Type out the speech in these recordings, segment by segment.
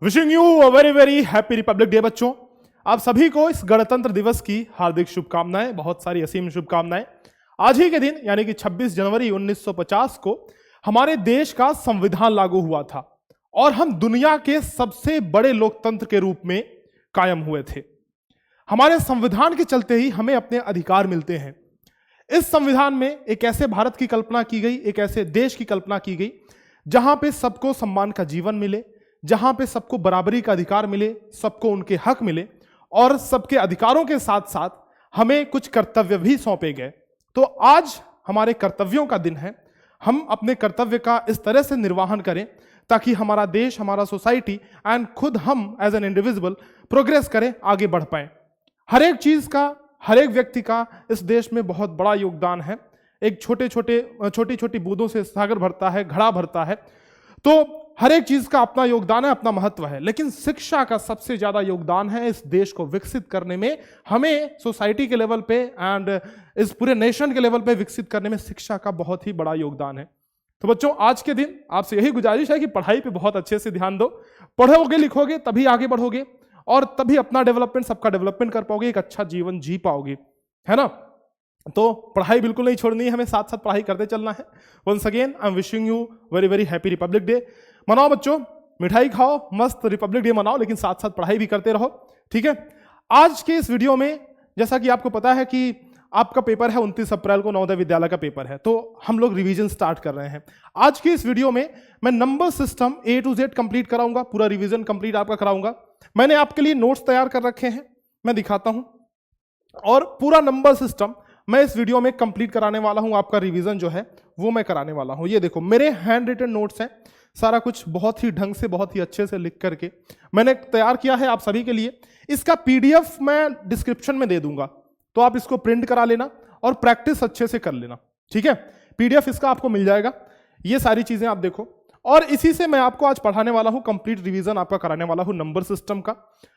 Wishing you a very very happy Republic day बच्चों। आप सभी को इस गणतंत्र दिवस की हार्दिक शुभकामनाएं, बहुत सारी असीम शुभकामनाएं। आज ही के दिन यानी कि 26 जनवरी 1950 को हमारे देश का संविधान लागू हुआ था और हम दुनिया के सबसे बड़े लोकतंत्र के रूप में कायम हुए थे। हमारे संविधान के चलते ही हमें अपने अधिकार मिलते हैं। इस संविधान में एक ऐसे भारत की कल्पना की गई, एक ऐसे देश की कल्पना की गई जहां पे सबको सम्मान का जीवन मिले, जहां पे सबको बराबरी का अधिकार मिले, सबको उनके हक मिले और सबके अधिकारों के साथ साथ हमें कुछ कर्तव्य भी सौंपे गए। तो आज हमारे कर्तव्यों का दिन है। हम अपने कर्तव्य का इस तरह से निर्वहन करें ताकि हमारा देश, हमारा सोसाइटी एंड खुद हम एज एन इंडिविजुअल प्रोग्रेस करें, आगे बढ़ पाए। हर एक चीज का, हर एक व्यक्ति का इस देश में बहुत बड़ा योगदान है। एक छोटी छोटी बूंदों से सागर भरता है, घड़ा भरता है। तो हर एक चीज का अपना योगदान है, अपना महत्व है, लेकिन शिक्षा का सबसे ज्यादा योगदान है इस देश को विकसित करने में। हमें सोसाइटी के लेवल पे एंड इस पूरे नेशन के लेवल पे विकसित करने में शिक्षा का बहुत ही बड़ा योगदान है। तो बच्चों, आज के दिन आपसे यही गुजारिश है कि पढ़ाई पे बहुत अच्छे से ध्यान दो। पढ़ोगे लिखोगे तभी आगे बढ़ोगे और तभी अपना डेवलपमेंट, सबका डेवलपमेंट कर पाओगे, एक अच्छा जीवन जी पाओगे, है ना। तो पढ़ाई बिल्कुल नहीं छोड़नी है, हमें साथ साथ पढ़ाई करते चलना है। Once again I am wishing you very very happy Republic Day. मनाओ बच्चों, मिठाई खाओ, मस्त रिपब्लिक डे मनाओ, लेकिन साथ साथ पढ़ाई भी करते रहो, ठीक है। आज के इस वीडियो में जैसा कि आपको पता है कि आपका पेपर है 29 अप्रैल को, नवोदय विद्यालय का पेपर है, तो हम लोग रिवीजन स्टार्ट कर रहे हैं। आज की इस वीडियो में मैं number system A to Z complete कराऊंगा, पूरा रिवीजन कंप्लीट आपका कराऊंगा। मैंने आपके लिए नोट्स तैयार कर रखे हैं, मैं दिखाता हूं, और पूरा नंबर सिस्टम मैं इस वीडियो में कंप्लीट कराने वाला हूं। आपका रिवीजन जो है वो मैं कराने वाला हूं। ये देखो, मेरे हैंड रिटन नोट्स हैं, सारा कुछ बहुत ही ढंग से, बहुत ही अच्छे से लिख करके मैंने तैयार किया है आप सभी के लिए। इसका PDF मैं डिस्क्रिप्शन में दे दूंगा, तो आप इसको प्रिंट करा लेना और प्रैक्टिस अच्छे से कर लेना, ठीक है। PDF इसका आपको मिल जाएगा। ये सारी चीजें आप देखो, और इसी से मैं आपको आज पढ़ाने वाला हूं, कंप्लीट रिवीजन आपका कराने वाला हूं नंबर सिस्टम का।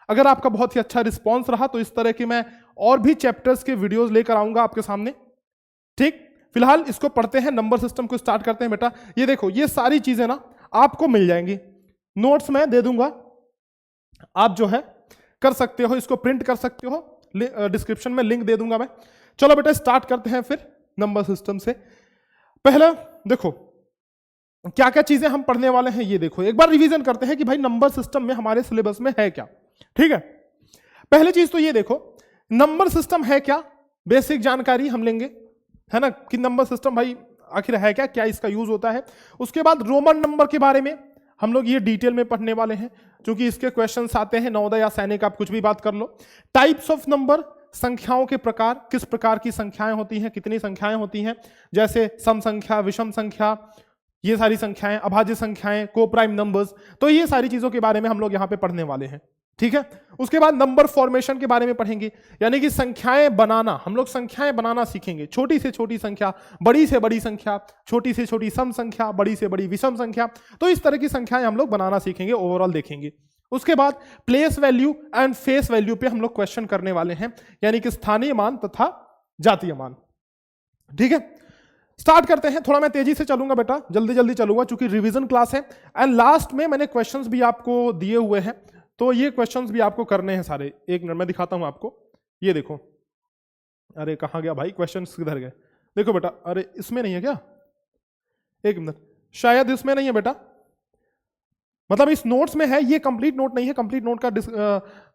अगर आपका बहुत ही अच्छा रिस्पॉन्स रहा तो इस तरह के मैं और भी चैप्टर्स के वीडियोस लेकर आऊंगा आपके सामने, ठीक। फिलहाल इसको पढ़ते हैं, नंबर सिस्टम को स्टार्ट करते हैं बेटा। ये देखो, ये सारी चीजें ना आपको मिल जाएंगी, नोट्स मैं दे दूंगा, आप जो है कर सकते हो, इसको प्रिंट कर सकते हो, डिस्क्रिप्शन में लिंक दे दूंगा मैं। चलो बेटा, स्टार्ट करते हैं फिर नंबर सिस्टम से। पहला देखो क्या क्या चीजें हम पढ़ने वाले हैं, ये देखो। एक बार रिवीजन करते हैं कि भाई नंबर सिस्टम में हमारे सिलेबस में है क्या, ठीक है। पहली चीज तो ये देखो, नंबर सिस्टम है क्या, बेसिक जानकारी हम लेंगे, है ना, कि नंबर सिस्टम भाई आखिर है क्या, क्या इसका यूज होता है। उसके बाद रोमन नंबर के बारे में हम लोग ये डिटेल में पढ़ने वाले हैं, क्योंकि इसके क्वेश्चंस आते हैं, नवोदय या सैनिक, आप कुछ भी बात कर लो। टाइप्स ऑफ नंबर, संख्याओं के प्रकार, किस प्रकार की संख्याएं होती हैं, कितनी संख्याएं होती हैं, जैसे सम संख्या, विषम संख्या, ये सारी संख्याएं, अभाज्य संख्याएं, को प्राइम नंबर्स। तो ये सारी चीजों के बारे में हम लोग यहां पे पढ़ने वाले हैं, ठीक है। उसके बाद नंबर फॉर्मेशन के बारे में पढ़ेंगे, यानी कि संख्याएं बनाना, हम लोग संख्याएं बनाना सीखेंगे। छोटी से छोटी संख्या, बड़ी से बड़ी संख्या, छोटी से छोटी सम संख्या, बड़ी से बड़ी विषम संख्या, तो इस तरह की संख्याएं हम लोग बनाना सीखेंगे, ओवरऑल देखेंगे। उसके बाद place value and face value पे हम लोग क्वेश्चन करने वाले हैं, यानी कि स्थानीय मान तथा जातीय मान, ठीक है। स्टार्ट करते हैं। थोड़ा मैं तेजी से चलूंगा बेटा, जल्दी जल्दी चलूंगा, क्योंकि रिवीजन क्लास है। एंड लास्ट में मैंने क्वेश्चंस भी आपको दिए हुए हैं, तो ये क्वेश्चंस भी आपको करने हैं सारे। एक मिनट में दिखाता हूं आपको, ये देखो। अरे कहां गया भाई, क्वेश्चंस किधर गए? देखो बेटा, अरे इसमें नहीं है क्या? एक मिनट, शायद इसमें नहीं है बेटा, मतलब इस नोट्स में है, ये कंप्लीट नोट नहीं है। कंप्लीट नोट का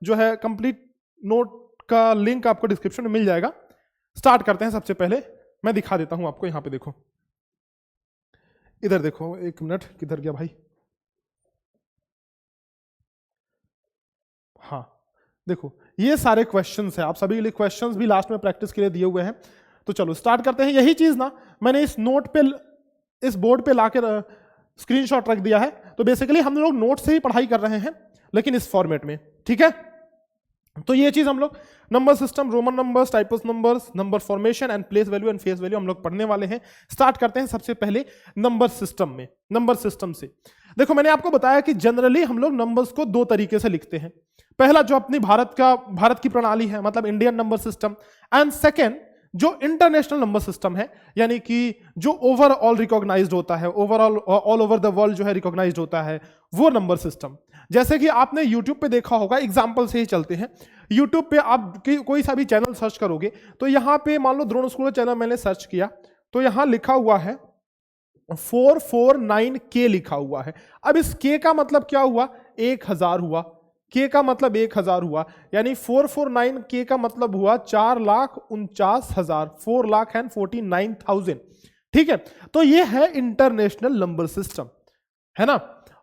जो है, कंप्लीट नोट का लिंक आपको डिस्क्रिप्शन में मिल जाएगा। स्टार्ट करते हैं। सबसे पहले मैं दिखा देता हूं आपको, यहां पे देखो, इधर देखो, एक मिनट, किधर गया भाई? हाँ देखो, ये सारे क्वेश्चंस हैं, आप सभी के लिए क्वेश्चंस भी लास्ट में प्रैक्टिस के लिए दिए हुए हैं। तो चलो स्टार्ट करते हैं। यही चीज ना मैंने इस नोट पे, इस बोर्ड पे लाकर स्क्रीनशॉट रख दिया है। तो बेसिकली हम लोग नोट से ही पढ़ाई कर रहे हैं, लेकिन इस फॉर्मेट में, ठीक है। तो ये चीज हम लोग number system, Roman numbers, type of numbers, number formation and place value and face value हम लोग पढ़ने वाले हैं। स्टार्ट करते हैं सबसे पहले नंबर सिस्टम में। नंबर सिस्टम से देखो, मैंने आपको बताया कि जनरली हम लोग नंबर्स को दो तरीके से लिखते हैं। पहला जो अपनी भारत की प्रणाली है, मतलब Indian number system, and second जो इंटरनेशनल नंबर सिस्टम है, यानी कि जो ओवरऑल रिकॉग्नाइज्ड होता है, overall all over the world जो है रिकॉग्नाइज्ड होता है, वो नंबर सिस्टम। जैसे कि आपने YouTube पे देखा होगा, एग्जाम्पल से ही चलते हैं। YouTube पे आप कोई सा भी चैनल सर्च करोगे तो यहाँ पे मान लो द्रोण स्कूल चैनल मैंने सर्च किया तो यहाँ लिखा हुआ है 449K लिखा हुआ है। अब इस K का मतलब क्या हुआ? 1000 हुआ। K का मतलब 1000 हुआ, यानी 449K का मतलब हुआ 4,49,000, 4,49,000। ठीक है, तो ये है इंटरनेशनल नंबर सिस्टम, है ना।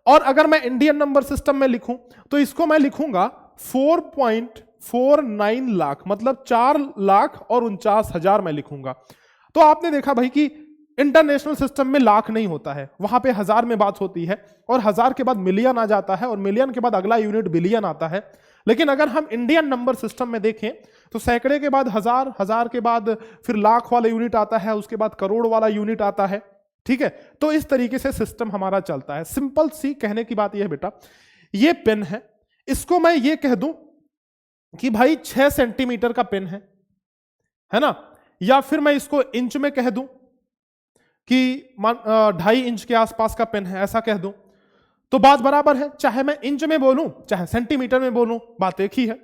और अगर मैं इंडियन नंबर सिस्टम में लिखूं तो इसको मैं लिखूंगा 4.49 लाख, मतलब 4,49,000 मैं लिखूंगा। तो आपने देखा भाई कि इंटरनेशनल सिस्टम में लाख नहीं होता है, वहां पे हजार में बात होती है, और हजार के बाद मिलियन आ जाता है, और मिलियन के बाद अगला यूनिट बिलियन आता है। लेकिन अगर हम इंडियन नंबर सिस्टम में देखें तो सैकड़े के बाद हजार, हजार के बाद फिर लाख वाला यूनिट आता है, उसके बाद करोड़ वाला यूनिट आता है। ठीक है, तो इस तरीके से सिस्टम हमारा चलता है। सिंपल सी कहने की बात यह है बेटा, ये पेन है, इसको मैं ये कह दूं कि भाई 6 सेंटीमीटर का पेन है ना, या फिर मैं इसको इंच में कह दूं कि 2.5 इंच के आसपास का पेन है, ऐसा कह दूं तो बात बराबर है। चाहे मैं इंच में बोलूं चाहे सेंटीमीटर में बोलूं, बात एक ही है।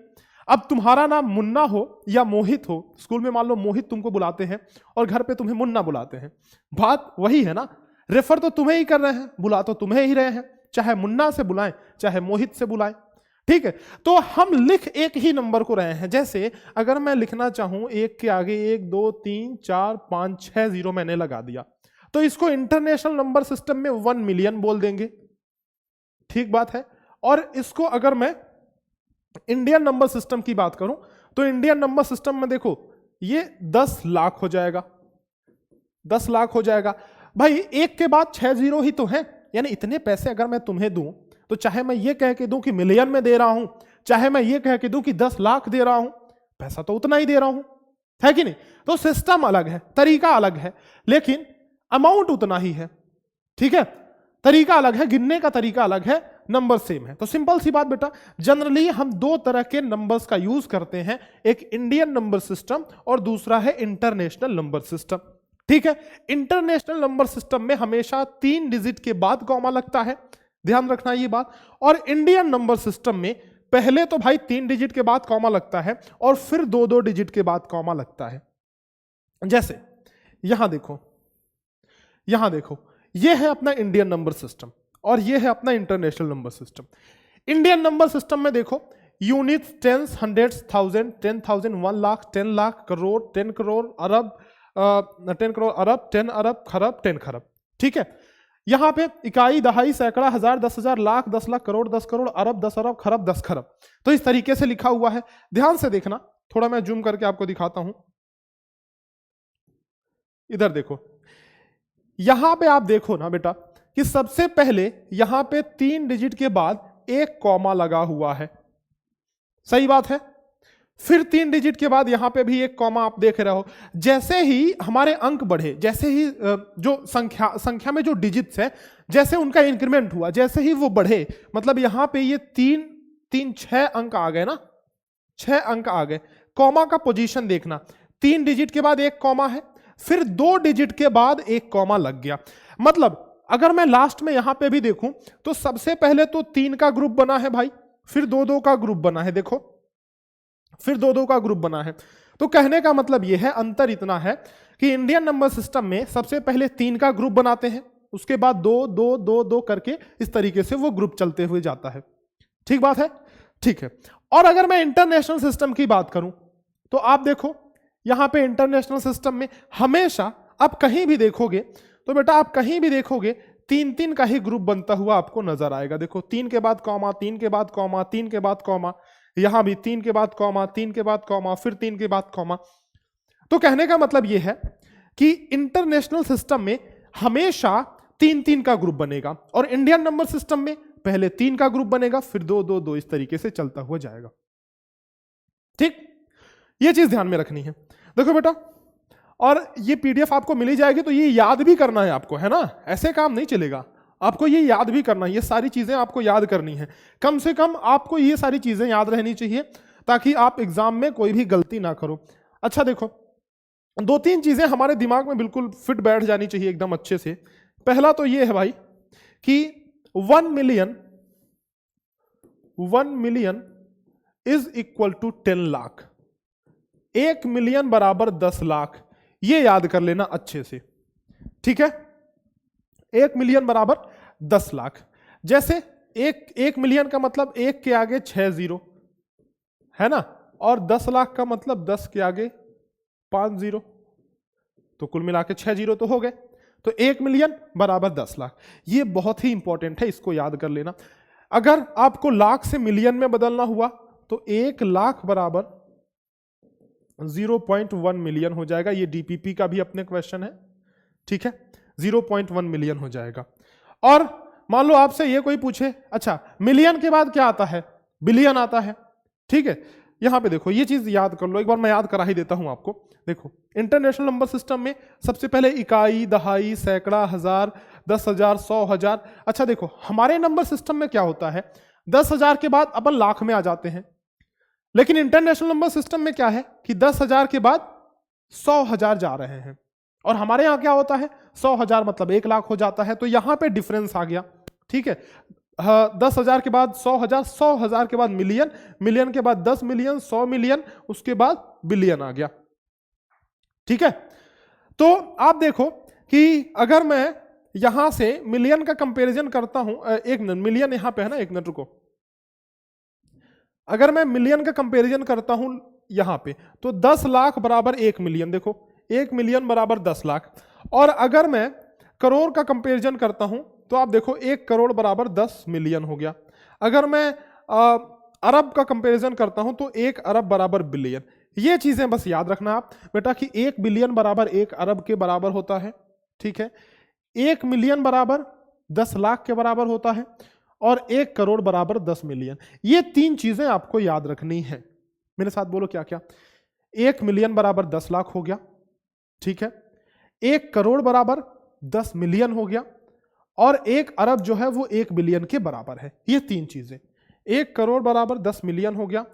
अब तुम्हारा नाम मुन्ना हो या मोहित हो, स्कूल में मान लो मोहित तुमको बुलाते हैं और घर पे तुम्हें मुन्ना बुलाते हैं, बात वही है ना। रेफर तो तुम्हें ही कर रहे हैं, बुला तो तुम्हें ही रहे हैं, चाहे मुन्ना से बुलाएं चाहे मोहित से बुलाएं। ठीक है, तो हम लिख एक ही नंबर को रहे हैं। जैसे अगर मैं लिखना चाहूं एक के आगे 1 2 3 4 5 6 जीरो मैंने लगा दिया, तो इसको इंटरनेशनल नंबर सिस्टम में 1 मिलियन बोल देंगे। ठीक बात है। और इसको अगर मैं इंडियन नंबर सिस्टम की बात करूं तो इंडियन नंबर सिस्टम में देखो ये 10 लाख हो जाएगा, 10 लाख हो जाएगा। भाई एक के बाद 6 जीरो ही तो है, यानी इतने पैसे अगर मैं तुम्हें दूं तो चाहे मैं ये कह के दूं कि मिलियन में दे रहा हूं, चाहे मैं ये कह के दूं कि 10 लाख दे रहा हूं, पैसा तो उतना ही दे रहा हूं, है कि नहीं। तो सिस्टम अलग है, तरीका अलग है, लेकिन अमाउंट उतना ही है। ठीक है, तरीका अलग है, गिनने का तरीका अलग है, नंबर सेम है। तो सिंपल सी बात बेटा, जनरली हम 2 तरह के नंबर्स का यूज करते हैं, एक इंडियन नंबर सिस्टम और दूसरा है इंटरनेशनल नंबर सिस्टम। ठीक है, इंटरनेशनल नंबर सिस्टम में हमेशा 3 डिजिट के बाद कॉमा लगता है, ध्यान रखना ये बात। और इंडियन नंबर सिस्टम में पहले तो भाई 3 डिजिट के बाद कॉमा लगता है और फिर 2-2 डिजिट के बाद कॉमा लगता है। जैसे यहां देखो, यहां देखो, यह है अपना इंडियन नंबर सिस्टम और यह है अपना international number system. Indian number system में देखो units, tens, hundreds, thousand, 10,000, 1 lakh, 10 lakh, crore, 10 crore, अरब, 10 करोड़, अरब, 10 अरब, खरब, 10 खरब। ठीक है, यहां पे इकाई, दहाई, सैकड़ा, हजार, 10,000, लाख, 10 लाख, करोड़, 10 करोड़, अरब, 10 अरब, खरब, 10 खरब। तो इस तरीके से लिखा हुआ है, ध्यान से देखना। थोड़ा मैं जूम करके आपको दिखाता हूं, इधर देखो, यहां पे आप देखो ना बेटा कि सबसे पहले यहां पे 3 डिजिट के बाद एक कॉमा लगा हुआ है, सही बात है। फिर 3 डिजिट के बाद यहां पे भी एक कॉमा आप देख रहे हो। जैसे ही हमारे अंक बढ़े, जैसे ही जो संख्या में जो डिजिट्स है, जैसे उनका इंक्रीमेंट हुआ, जैसे ही वो बढ़े, मतलब यहां पे ये 6 अंक आ गए ना, 6 अंक आ गए। कॉमा का पोजीशन देखना, 3 डिजिट के बाद एक कॉमा है, फिर 2 डिजिट के बाद एक कॉमा लग गया। मतलब अगर मैं लास्ट में यहां पे भी देखूं तो सबसे पहले तो 3 का ग्रुप बना है भाई, फिर 2-2 का ग्रुप बना है, देखो फिर 2-2 का ग्रुप बना है। तो कहने का मतलब यह है, अंतर इतना है कि इंडियन नंबर सिस्टम में सबसे पहले 3 का ग्रुप बनाते हैं, उसके बाद 2-2-2-2 करके इस तरीके से वो ग्रुप चलते हुए जाता है। ठीक बात है, ठीक है। और अगर मैं इंटरनेशनल सिस्टम की बात करूं तो आप देखो यहां पे इंटरनेशनल सिस्टम में हमेशा आप कहीं भी देखोगे तो बेटा, आप कहीं भी देखोगे 3-3 का ही ग्रुप बनता हुआ आपको नजर आएगा। देखो 3 के बाद कॉमा, 3 के बाद कॉमा, 3 के बाद कॉमा, यहां भी 3 के बाद कॉमा, 3 के बाद कॉमा, फिर 3 के बाद कॉमा। तो कहने का मतलब यह है कि इंटरनेशनल सिस्टम में हमेशा 3-3 का ग्रुप बनेगा और इंडियन नंबर सिस्टम में पहले 3 का ग्रुप बनेगा, फिर 2-2-2 इस तरीके से चलता हुआ जाएगा। ठीक, यह चीज ध्यान में रखनी है। देखो बेटा, और ये पीडीएफ आपको मिली जाएगी तो ये याद भी करना है आपको, है ना, ऐसे काम नहीं चलेगा, आपको ये याद भी करना है, ये सारी चीजें आपको याद करनी है। कम से कम आपको ये सारी चीजें याद रहनी चाहिए ताकि आप एग्जाम में कोई भी गलती ना करो। अच्छा देखो, दो तीन चीजें हमारे दिमाग में बिल्कुल फिट बैठ जानी चाहिए एकदम अच्छे से। पहला तो ये है भाई कि 1 million is equal to 10 lakh. 1 million बराबर 10 लाख, ये याद कर लेना अच्छे से, ठीक है। 1 मिलियन बराबर 10 लाख। जैसे एक मिलियन का मतलब 1 के आगे 6 जीरो है ना, और 10 लाख का मतलब 10 के आगे 5 जीरो, तो कुल मिला के 6 जीरो तो हो गए। तो 1 मिलियन बराबर 10 लाख, ये बहुत ही इंपॉर्टेंट है, इसको याद कर लेना। अगर आपको लाख से मिलियन में बदलना हुआ तो 1 लाख बराबर 0.1 मिलियन हो जाएगा। ये डीपीपी का भी अपने क्वेश्चन है, ठीक है, 0.1 मिलियन हो जाएगा। और मान लो आपसे ये कोई पूछे, अच्छा मिलियन के बाद क्या आता है, बिलियन आता है, ठीक है। यहां पे देखो ये चीज याद कर लो, एक बार मैं याद करा ही देता हूं आपको। देखो इंटरनेशनल नंबर सिस्टम में सबसे पहले इकाई, दहाई, सैकड़ा, हजार, 10,000, 100,000। अच्छा देखो हमारे नंबर सिस्टम में क्या होता है, 10,000 के बाद अपन लाख में आ जाते हैं, लेकिन इंटरनेशनल नंबर सिस्टम में क्या है कि 10,000 के बाद 100,000 जा रहे हैं, और हमारे यहां क्या होता है 100,000 मतलब 1 लाख हो जाता है। तो यहां पे डिफरेंस आ गया, ठीक है। 10,000 के बाद 100,000, 100,000 के बाद मिलियन, मिलियन के बाद 10 मिलियन, 100 मिलियन, उसके बाद बिलियन आ गया, ठीक है। तो आप देखो कि अगर मैं यहां से मिलियन का कंपैरिजन करता हूं, एक मिनट, मिलियन यहां पे है ना, एक मिनट रुको। अगर मैं मिलियन का कंपैरिजन करता हूं यहां पे, तो 10 लाख बराबर 1 मिलियन, देखो 1 मिलियन बराबर 10 लाख। और अगर मैं करोड़ का कंपैरिजन करता हूं तो आप देखो 1 करोड़ बराबर 10 मिलियन हो गया। अगर मैं अरब का कंपैरिजन करता हूं तो 1 अरब बराबर बिलियन। ये चीजें बस याद रखना आप बेटा कि 1 बिलियन बराबर 1 अरब के बराबर होता है, ठीक है। 1 मिलियन बराबर 10 लाख के बराबर होता है, और 1 करोड़ बराबर 10 मिलियन। ये 3 चीजें आपको याद रखनी है। मेरे साथ बोलो क्या क्या। 1 मिलियन बराबर 10 लाख हो गया, ठीक है। 1 करोड़ बराबर 10 मिलियन हो गया, और 1 अरब जो है वो 1 बिलियन के बराबर है। ये 3 चीजें, 1 करोड़ बराबर 10 मिलियन हो गया,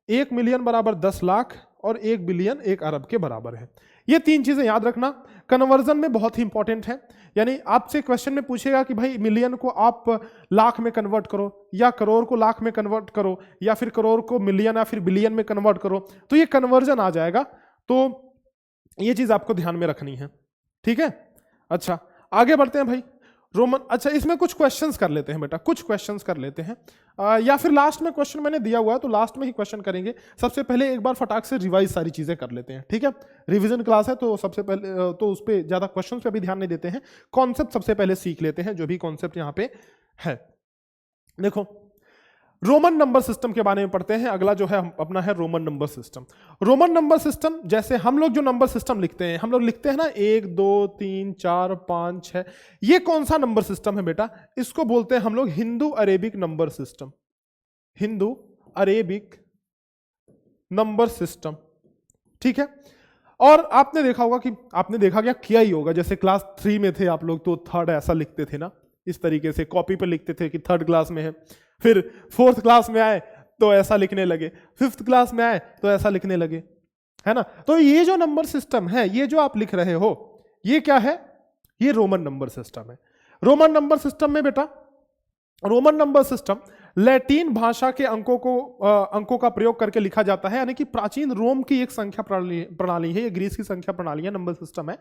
1 मिलियन बराबर 10 लाख, और 1 बिलियन 1 अरब के बराबर है। ये 3 चीजें याद रखना, कन्वर्जन में बहुत ही इंपॉर्टेंट है। यानी आपसे क्वेश्चन में पूछेगा कि भाई मिलियन को आप लाख में कन्वर्ट करो, या करोड़ को लाख में कन्वर्ट करो, या फिर करोड़ को मिलियन या फिर बिलियन में कन्वर्ट करो, तो ये कन्वर्जन आ जाएगा। तो ये चीज आपको ध्यान में रखनी है, ठीक है। अच्छा आगे बढ़ते हैं भाई। रोमन, अच्छा इसमें कुछ क्वेश्चंस कर लेते हैं बेटा, कुछ क्वेश्चंस कर लेते हैं, या फिर लास्ट में क्वेश्चन मैंने दिया हुआ है तो लास्ट में ही क्वेश्चन करेंगे। सबसे पहले एक बार फटाक से रिवाइज सारी चीजें कर लेते हैं, ठीक है। रिवीजन क्लास है तो सबसे पहले तो उस पर ज्यादा क्वेश्चंस पे भी ध्यान नहीं देते हैं, कॉन्सेप्ट सबसे पहले सीख लेते हैं, जो भी कॉन्सेप्ट यहाँ पे है। देखो रोमन नंबर सिस्टम के बारे में पढ़ते हैं। अगला जो है अपना है Roman number system. Roman number system, जैसे हम लोग जो नंबर सिस्टम लिखते हैं, हम लोग लिखते हैं ना 1 2 3 4 5 6, ये कौन सा नंबर सिस्टम है बेटा, इसको बोलते हैं हम लोग Hindu Arabic number system, Hindu Arabic number system, ठीक है। और आपने देखा होगा कि आपने देखा किया ही होगा, जैसे क्लास 3 में थे आप लोग तो थर्ड ऐसा लिखते थे ना, इस तरीके से कॉपी पे लिखते थे कि थर्ड क्लास में है, फिर 4th क्लास में आए तो ऐसा लिखने लगे, 5th क्लास में आए तो ऐसा लिखने लगे, है ना। तो ये जो नंबर सिस्टम है, ये जो आप लिख रहे हो, ये क्या है, ये रोमन नंबर सिस्टम है। रोमन नंबर सिस्टम में बेटा, रोमन नंबर सिस्टम लैटिन भाषा के अंकों का प्रयोग करके लिखा जाता है, यानी कि प्राचीन रोम की एक संख्या प्रणाली है, ये ग्रीस की संख्या प्रणाली है, नंबर सिस्टम है।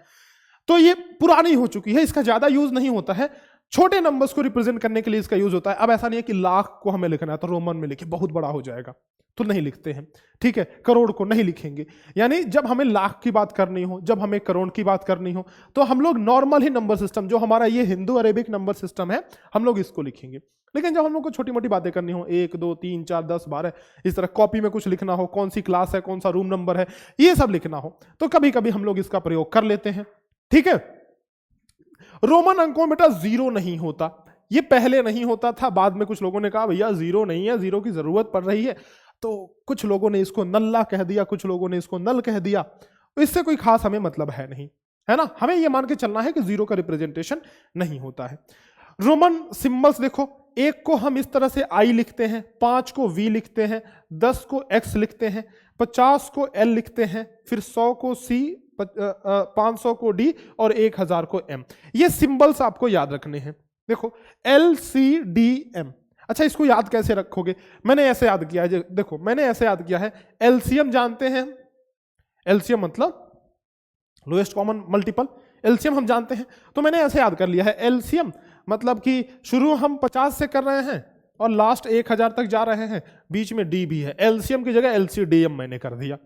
तो ये पुरानी हो चुकी है, इसका ज्यादा यूज नहीं होता है, छोटे नंबर्स को रिप्रेजेंट करने के लिए इसका यूज होता है। अब ऐसा नहीं है कि लाख को हमें लिखना है तो रोमन में लिखे, बहुत बड़ा हो जाएगा, तो नहीं लिखते हैं, ठीक है। करोड़ को नहीं लिखेंगे, यानी जब हमें लाख की बात करनी हो, जब हमें करोड़ की बात करनी हो, तो हम लोग नॉर्मल ही नंबर सिस्टम, जो हमारा ये हिंदू अरेबिक नंबर सिस्टम है, हम लोग इसको लिखेंगे। लेकिन जब हम लोग को छोटी मोटी बातें करनी हो, 1 2 3 4 10 12, इस तरह कॉपी में कुछ लिखना हो, कौन सी क्लास है, कौन सा रूम नंबर है, ये सब लिखना हो, तो कभी कभी हम लोग इसका प्रयोग कर लेते हैं, ठीक है। रोमन अंकों में बेटा 0 नहीं होता, ये पहले नहीं होता था, बाद में कुछ लोगों ने कहा भैया 0 नहीं है, 0 की जरूरत पड़ रही है, तो कुछ लोगों ने इसको नल्ला कह दिया, कुछ लोगों ने इसको नल कह दिया, इससे कोई खास हमें मतलब है नहीं, है ना। हमें यह मान के चलना है कि 0 का रिप्रेजेंटेशन नहीं होता है। रोमन सिंबल्स देखो, 1 को हम इस तरह से I लिखते हैं, 5 को V लिखते हैं, 10 को X लिखते हैं, 50 को L लिखते हैं, फिर 100 को C 500 को डी और 1000 को एम। ये सिंबल्स आपको याद रखने हैं। देखो LCDM। अच्छा, इसको याद कैसे रखोगे? मैंने ऐसे याद किया है, देखो मैंने ऐसे याद किया है। एलसीएम जानते हैं, एलसीएम मतलब लोएस्ट कॉमन मल्टीपल, एलसीएम हम जानते हैं। तो मैंने ऐसे याद कर लिया है, एलसीएम मतलब कि शुरू हम 50 से कर रहे हैं और लास्ट 1000 तक जा रहे हैं, बीच में डी भी है। एलसीएम की जगह LCDM मैंने कर दिया,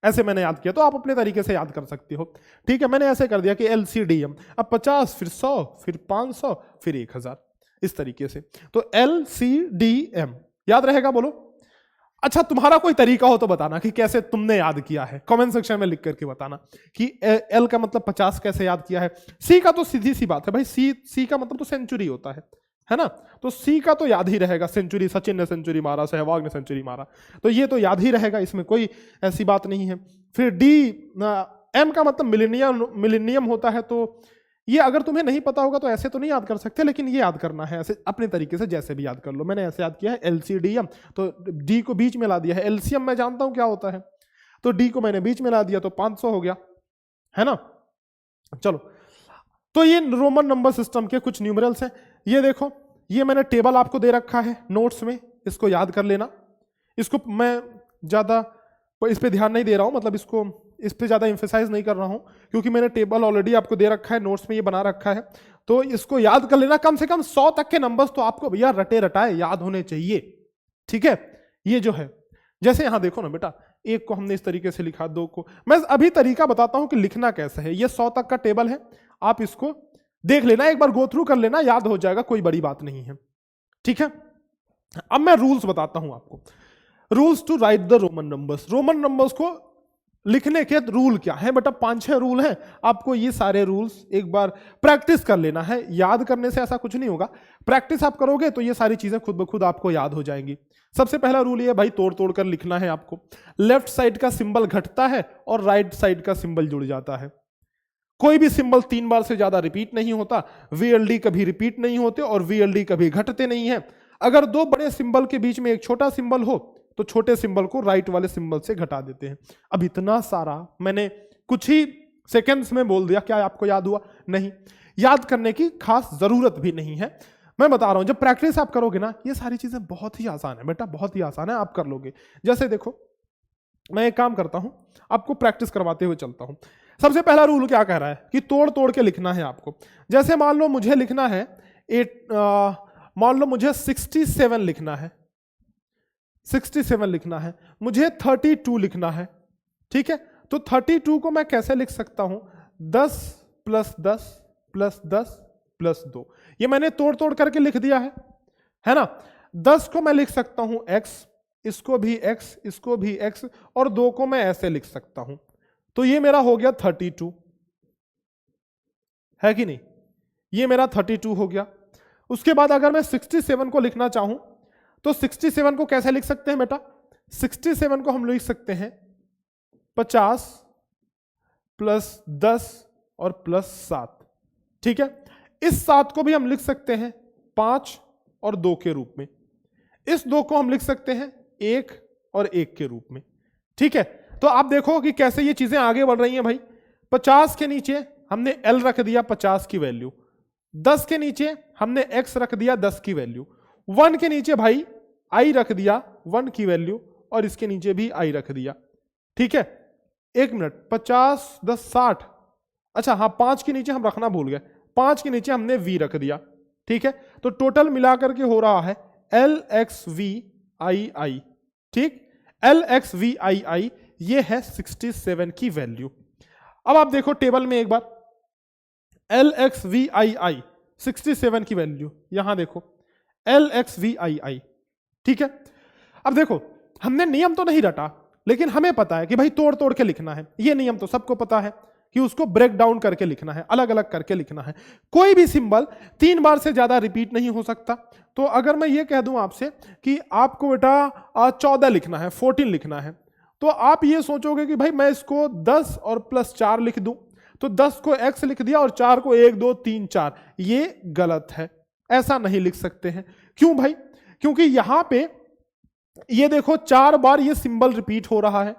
ऐसे मैंने याद किया। तो आप अपने तरीके से याद कर सकते हो, ठीक है। मैंने ऐसे कर दिया कि LCDM, अब 50 फिर 100 फिर 500 फिर 1000, इस तरीके से। तो LCDM याद रहेगा, बोलो। अच्छा, तुम्हारा कोई तरीका हो तो बताना कि कैसे तुमने याद किया है, कमेंट सेक्शन में लिख करके बताना कि L का मतलब 50 कैसे याद किया है। C का तो सीधी सी बात है भाई, C का मतलब तो सेंचुरी होता है ना। तो C का तो याद ही रहेगा, सेंचुरी, सचिन ने सेंचुरी मारा, सहवाग ने सेंचुरी मारा, तो ये तो याद ही रहेगा, इसमें कोई ऐसी बात नहीं है। फिर D, M का मतलब मिलेनियम होता है। तो ये अगर तुम्हें नहीं पता होगा तो ऐसे तो नहीं याद कर सकते, लेकिन ये याद करना है ऐसे अपने तरीके से, जैसे भी याद कर लो। मैंने ऐसे याद किया है LCDM, तो D को बीच में ला दिया है। एलसीएम मैं जानता हूं क्या होता है, तो D को मैंने बीच में ला दिया, तो 500 हो गया, है ना। चलो, तो ये रोमन नंबर सिस्टम के कुछ न्यूमरल्स हैं। ये देखो, ये मैंने टेबल आपको दे रखा है नोट्स में, इसको याद कर लेना। इसको मैं ज्यादा इस पे ध्यान नहीं दे रहा हूं, मतलब इसको इस पे ज्यादा एम्फेसाइज नहीं कर रहा हूं, क्योंकि मैंने टेबल ऑलरेडी आपको दे रखा है, नोट्स में ये बना रखा है। तो इसको याद कर लेना, कम से कम 100 तक के नंबर्स तो आपको भैया रटे रटाए याद होने चाहिए, ठीक है। ये जो है, जैसे यहां देखो ना बेटा, 1 को हमने इस तरीके से लिखा, 2 को, मैं अभी तरीका बताता हूं कि लिखना कैसे है। ये 100 तक का टेबल है, आप इसको देख लेना, एक बार गो थ्रू कर लेना, याद हो जाएगा, कोई बड़ी बात नहीं है, ठीक है। अब मैं रूल्स बताता हूं आपको, rules to write the Roman numbers. Roman numbers को लिखने के रूल क्या है बेटा? 5-6 रूल हैं, आपको ये सारे रूल्स एक बार प्रैक्टिस कर लेना है। याद करने से ऐसा कुछ नहीं होगा, प्रैक्टिस आप करोगे तो ये सारी चीजें खुद ब खुद आपको याद हो जाएंगी। सबसे पहला रूल ये भाई, तोड़ तोड़ कर लिखना है आपको। लेफ्ट साइड का सिंबल घटता है और राइट साइड का सिंबल जुड़ जाता है। कोई भी सिंबल 3 बार से ज्यादा रिपीट नहीं होता, VLD कभी रिपीट नहीं होते और VLD कभी घटते नहीं है। अगर 2 बड़े सिंबल के बीच में एक छोटा सिंबल हो तो छोटे सिंबल को राइट वाले सिंबल से घटा देते हैं। अब इतना सारा मैंने कुछ ही सेकंड्स में बोल दिया, क्या आपको याद हुआ? नहीं, याद करने की खास जरूरत भी नहीं है। मैं बता रहा हूं, जब प्रैक्टिस आप करोगे ना, ये सारी चीजें बहुत ही आसान है बेटा, बहुत ही आसान है, आप कर लोगे। जैसे देखो, मैं एक काम करता हूं, आपको प्रैक्टिस करवाते हुए चलता हूं। सबसे पहला रूल क्या कह रहा है कि तोड़ तोड़ के लिखना है आपको। जैसे मान लो मुझे लिखना है मान लो मुझे 67 लिखना है, 67 लिखना है, मुझे 32 लिखना है, ठीक है। तो 32 को मैं कैसे लिख सकता हूं? 10 + 10 + 10 + 2। ये मैंने तोड़ तोड़ करके लिख दिया है ना। 10 को मैं लिख सकता हूं x, इसको भी x, इसको भी x, और 2 को मैं ऐसे लिख सकता हूं। तो ये मेरा हो गया 32, है कि नहीं? ये मेरा 32 हो गया। उसके बाद अगर मैं 67 को लिखना चाहूं तो 67 को कैसे लिख सकते हैं बेटा? 67 को हम लिख सकते हैं 50 + 10 और +7, ठीक है। इस 7 को भी हम लिख सकते हैं 5 और 2 के रूप में। इस 2 को हम लिख सकते हैं 1 और 1 के रूप में, ठीक है। तो आप देखो कि कैसे ये चीजें आगे बढ़ रही हैं भाई। 50 के नीचे हमने L रख दिया 50 की वैल्यू, 10 के नीचे हमने X रख दिया 10 की वैल्यू, 1 के नीचे भाई I रख दिया 1 की वैल्यू, और इसके नीचे भी I रख दिया, ठीक है। 1 मिनट, 50 10 60, अच्छा हाँ, 5 के नीचे हम रखना भूल गए, 5 के नीचे हमने V रख दिया, ठीक है। तो टोटल मिलाकर के हो रहा है LXVII, ठीक। LXVII ये है 67 की वैल्यू। अब आप देखो टेबल में एक बार, LXVII 67 की वैल्यू, यहां देखो LXVII, ठीक है। अब देखो, हमने नियम तो नहीं रटा, लेकिन हमें पता है कि भाई तोड़ तोड़ के लिखना है। ये नियम तो सबको पता है कि उसको ब्रेक डाउन करके लिखना है, अलग अलग करके लिखना है। कोई भी सिंबल 3 बार से ज्यादा रिपीट नहीं हो सकता। तो अगर मैं ये कह दूं आपसे कि आपको बेटा 14 लिखना है, 14 लिखना है, तो आप ये सोचोगे कि भाई मैं इसको 10 और +4 लिख दूं, तो 10 को x लिख दिया और 4 को 1 2 3 4। ये गलत है, ऐसा नहीं लिख सकते हैं। क्यों भाई? क्योंकि यहां पे ये देखो 4 बार ये सिंबल रिपीट हो रहा है।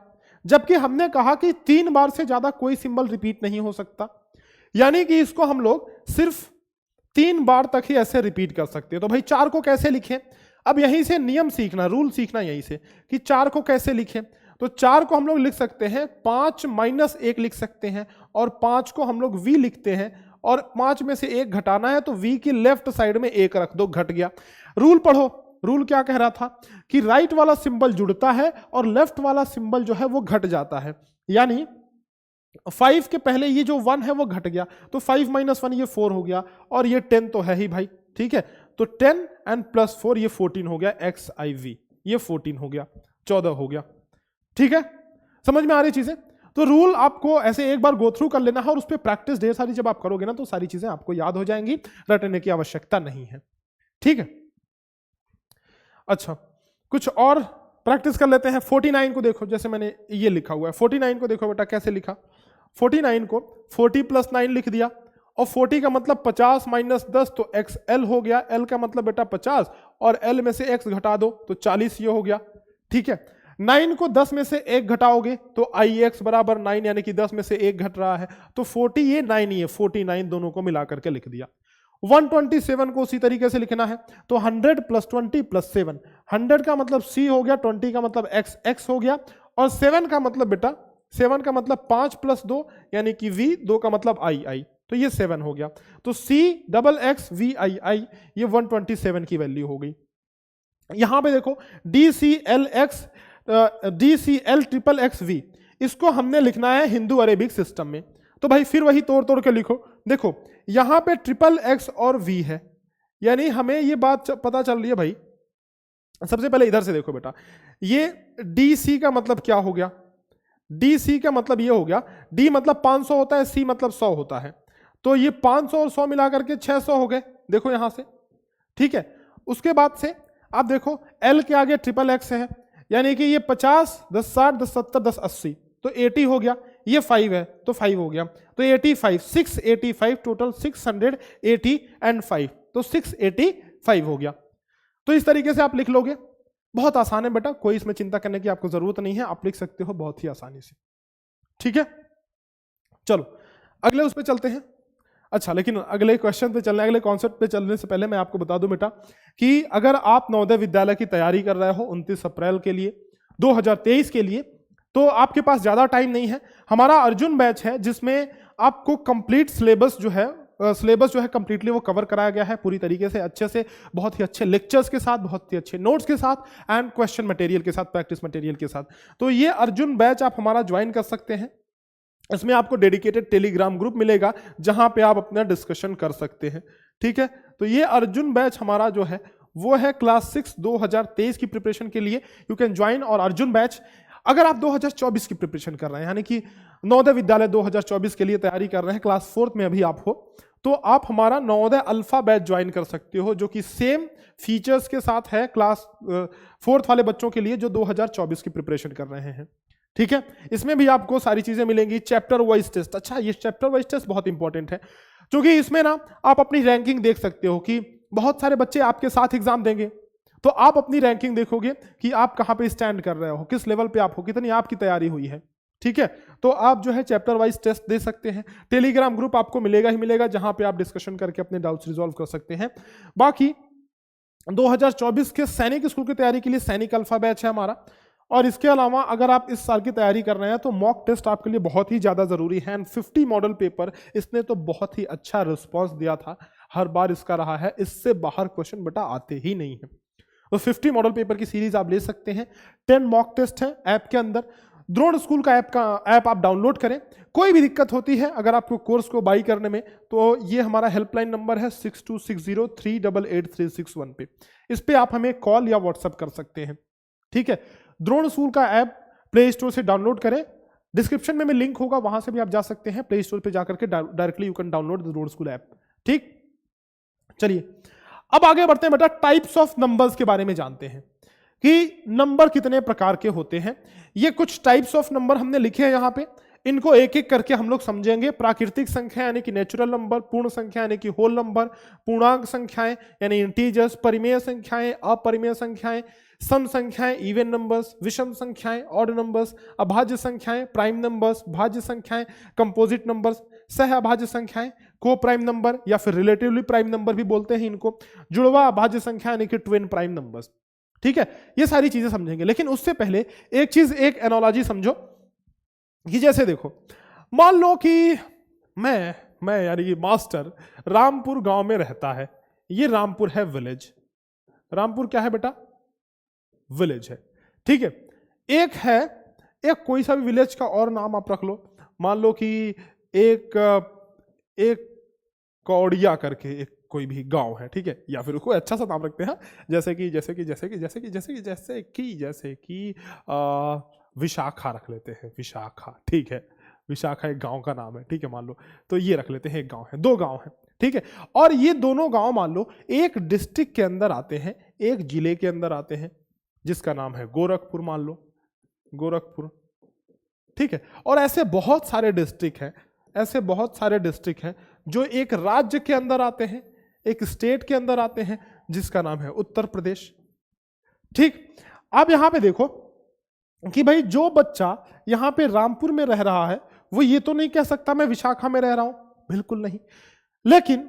जबकि हमने कहा कि 3 बार से ज्यादा कोई सिंबल रिपीट नहीं हो सकता, यानी कि इसको हम लोग सिर्फ 3 बार तक ही ऐसे रिपीट कर सकते हैं। तो भाई 4 को कैसे लिखें, अब यहीं से नियम सीखना, रूल सीखना यहीं से कि 4 को कैसे लिखें। तो 4 को हम लोग लिख सकते हैं 5 - 1 लिख सकते हैं, और 5 को हम लोग v लिखते हैं, और 5 में से 1 घटाना है तो v की लेफ्ट साइड में 1 रख दो, घट गया। रूल पढ़ो, रूल क्या कह रहा था कि राइट वाला सिंबल जुड़ता है और लेफ्ट वाला सिंबल जो है वो घट जाता है, यानी 5 के पहले ये जो 1 है वो घट गया, तो 5 - 1 ये 4 हो गया, और ये 10 तो है ही भाई, ठीक है। तो 10 and +4 ये 14 हो गया, XIV ये 14 हो गया, 14 हो गया, ठीक है। समझ में आ रही चीजें? तो रूल आपको ऐसे एक बार गो थ्रू कर लेना है, और उस पर प्रैक्टिस ढेर सारी जब आप करोगे ना तो सारी चीजें आपको याद हो जाएंगी, रटने की आवश्यकता नहीं है, ठीक है। अच्छा, कुछ और प्रैक्टिस कर लेते हैं। 49 को देखो, जैसे मैंने ये लिखा हुआ है, 49 को देखो बेटा कैसे लिखा। 49 को 40 + 9 लिख दिया, और 40 का मतलब 50 - 10 तो XL हो गया, L का मतलब बेटा 50, और L में से X घटा दो तो 40 ये हो गया, ठीक है। 9 को 10 में से 1 घटाओगे तो IX बराबर 9, यानी कि 10 में से 1 घट रहा है, तो 40 ये 9 ये 49 दोनों को मिला करके लिख दिया। 127 को उसी तरीके से लिखना है, तो 100 + 20 + 7, 100 का मतलब C हो गया, 20 का मतलब X हो गया, और 7 का मतलब बेटा 7 का मतलब 5 + 2 यानी कि V, 2 का मतलब I, तो ये 7 हो गया। तो CXXVII ये 127 की वैल्यू हो गई। यहां पे देखो DCLXXXV, इसको हमने लिखना है हिंदू अरेबिक सिस्टम में, तो भाई फिर वही तोड़ तोड़ के लिखो। देखो यहां पे XXX और V है, यानी हमें ये बात पता चल रही है भाई। सबसे पहले इधर से देखो बेटा, ये DC का मतलब क्या हो गया, DC का मतलब ये हो गया, D मतलब 500 होता है, C मतलब 100 होता है, तो ये 500 और 100 मिला करके 600 हो गए, देखो यहां से, ठीक है। उसके बाद से आप देखो L के आगे XXX है, यानी कि ये 50, 10 60, 10 70, 10 80, तो 80 हो गया। ये 5 है तो 5 हो गया, तो 85, 685 टोटल, 680 and 5, तो 685 हो गया। तो इस तरीके से आप लिख लोगे, बहुत आसान है बेटा, कोई इसमें चिंता करने की आपको जरूरत नहीं है, आप लिख सकते हो बहुत ही आसानी से, ठीक है। चलो अगले उस पर चलते हैं। अच्छा, लेकिन अगले क्वेश्चन पे चलने, अगले कॉन्सेप्ट पे चलने से पहले मैं आपको बता दूं बेटा कि अगर आप नवोदय विद्यालय की तैयारी कर रहे हो 29 अप्रैल के लिए 2023 के लिए, तो आपके पास ज्यादा टाइम नहीं है। हमारा अर्जुन बैच है जिसमें आपको कंप्लीट सिलेबस जो है कंप्लीटली वो कवर कराया गया है पूरी तरीके से, अच्छे से, बहुत ही अच्छे लेक्चर्स के साथ, बहुत ही अच्छे नोट्स के साथ, एंड क्वेश्चन मटेरियल के साथ, प्रैक्टिस मटेरियल के साथ। तो ये अर्जुन बैच आप हमारा ज्वाइन कर सकते हैं। इसमें आपको डेडिकेटेड टेलीग्राम ग्रुप मिलेगा जहां पे आप अपना डिस्कशन कर सकते हैं, ठीक है। तो ये अर्जुन बैच हमारा जो है वो है क्लास 6 2023 की प्रिपरेशन के लिए, यू कैन ज्वाइन। और अर्जुन बैच अगर आप 2024 की प्रिपरेशन कर रहे हैं, यानी कि नवोदय विद्यालय 2024 के लिए तैयारी कर रहे हैं, क्लास 4 में अभी आप हो, तो आप हमारा नवोदय अल्फा बैच ज्वाइन कर सकते हो, जो कि सेम फीचर्स के साथ है क्लास 4 वाले बच्चों के लिए जो 2024 की प्रिपरेशन कर रहे हैं, ठीक है। इसमें भी आपको सारी चीजें मिलेंगी, चैप्टर वाइज टेस्ट। अच्छा, ये चैप्टर वाइज टेस्ट बहुत इंपॉर्टेंट है, क्योंकि इसमें ना आप अपनी रैंकिंग देख सकते हो कि बहुत सारे बच्चे आपके साथ एग्जाम देंगे, तो आप अपनी रैंकिंग देखोगे कि आप कहां पे स्टैंड कर रहे हो, किस लेवल पे आप हो, कितनी आपकी तैयारी हुई है, ठीक है। तो आप जो है चैप्टर वाइज टेस्ट दे सकते हैं। टेलीग्राम ग्रुप आपको मिलेगा ही मिलेगा, जहां पे आप डिस्कशन करके अपने डाउट्स रिजॉल्व कर सकते हैं। बाकी 2024 के सैनिक स्कूल की तैयारी के लिए सैनिक अल्फा बैच है हमारा, और इसके अलावा अगर आप इस साल की तैयारी कर रहे हैं तो मॉक टेस्ट आपके लिए बहुत ही ज्यादा जरूरी है। एंड 50 मॉडल पेपर, इसने तो बहुत ही अच्छा रिस्पांस दिया था, हर बार इसका रहा है, इससे बाहर क्वेश्चन बेटा आते ही नहीं है। तो 50 मॉडल पेपर की सीरीज आप ले सकते हैं। 10 मॉक टेस्ट है ऐप के अंदर, द्रोण स्कूल का ऐप आप डाउनलोड करें। कोई भी दिक्कत होती है अगर आपको कोर्स को बाई करने में, तो ये हमारा हेल्पलाइन नंबर है 6260388361 पे, इस पे आप हमें कॉल या व्हाट्सएप कर सकते हैं, ठीक है। द्रोण स्कूल का ऐप प्ले स्टोर से डाउनलोड करें, डिस्क्रिप्शन में लिंक होगा, वहां से भी आप जा सकते हैं, प्ले स्टोर पे जाकर के directly you can download the Drona school app, ठीक। चलिए अब आगे बढ़ते हैं बेटा, टाइप्स ऑफ नंबर्स के बारे में जानते हैं कि नंबर कितने प्रकार के होते हैं। ये कुछ टाइप्स ऑफ नंबर हमने लिखे हैं यहां पे। इनको एक एक करके हम लोग समझेंगे। प्राकृतिक संख्या यानी कि नेचुरल नंबर, पूर्ण संख्या यानी कि होल नंबर, पूर्णांक संख्याएं यानी इंटीजर्स, परिमेय संख्याएं, अपरिमेय संख्याएं, सम संख्याएं, इवन नंबर्स, विषम संख्याएं, ऑड नंबर्स, अभाज्य संख्याएं, प्राइम नंबर्स, भाज्य संख्याएं, कंपोजिट नंबर्स, सह अभाज्य संख्याएं, को प्राइम नंबर या फिर रिलेटिवली प्राइम नंबर भी बोलते हैं इनको, जुड़वा अभाज्य संख्या यानी कि ट्विन प्राइम नंबर्स। ठीक है, ये सारी चीजें समझेंगे। लेकिन उससे पहले एक चीज, एक एनालॉजी समझो कि जैसे देखो, मान लो कि मैं यानी कि मास्टर रामपुर गांव में रहता है। ये रामपुर है विलेज। रामपुर क्या है बेटा? विलेज है। ठीक है, एक कोई सा भी विलेज का और नाम आप रख लो। मान लो कि एक कौड़िया करके एक कोई भी गांव है। ठीक है, या फिर उसको अच्छा सा नाम रखते हैं, जैसे कि विशाखा रख लेते हैं। विशाखा, ठीक है, विशाखा एक गांव का नाम है। ठीक है, मान लो तो ये रख लेते हैं। एक गांव है, दो गांव है। ठीक है, और ये दोनों गांव मान लो एक डिस्ट्रिक्ट के अंदर आते हैं, एक जिले के अंदर आते हैं, जिसका नाम है गोरखपुर। मान लो गोरखपुर। ठीक है, और ऐसे बहुत सारे डिस्ट्रिक्ट हैं, जो एक राज्य के अंदर आते हैं, एक स्टेट के अंदर आते हैं, जिसका नाम है उत्तर प्रदेश। ठीक, अब यहां पे देखो कि भाई जो बच्चा यहां पे रामपुर में रह रहा है, वो ये तो नहीं कह सकता मैं विशाखा में रह रहा हूं, बिल्कुल नहीं। लेकिन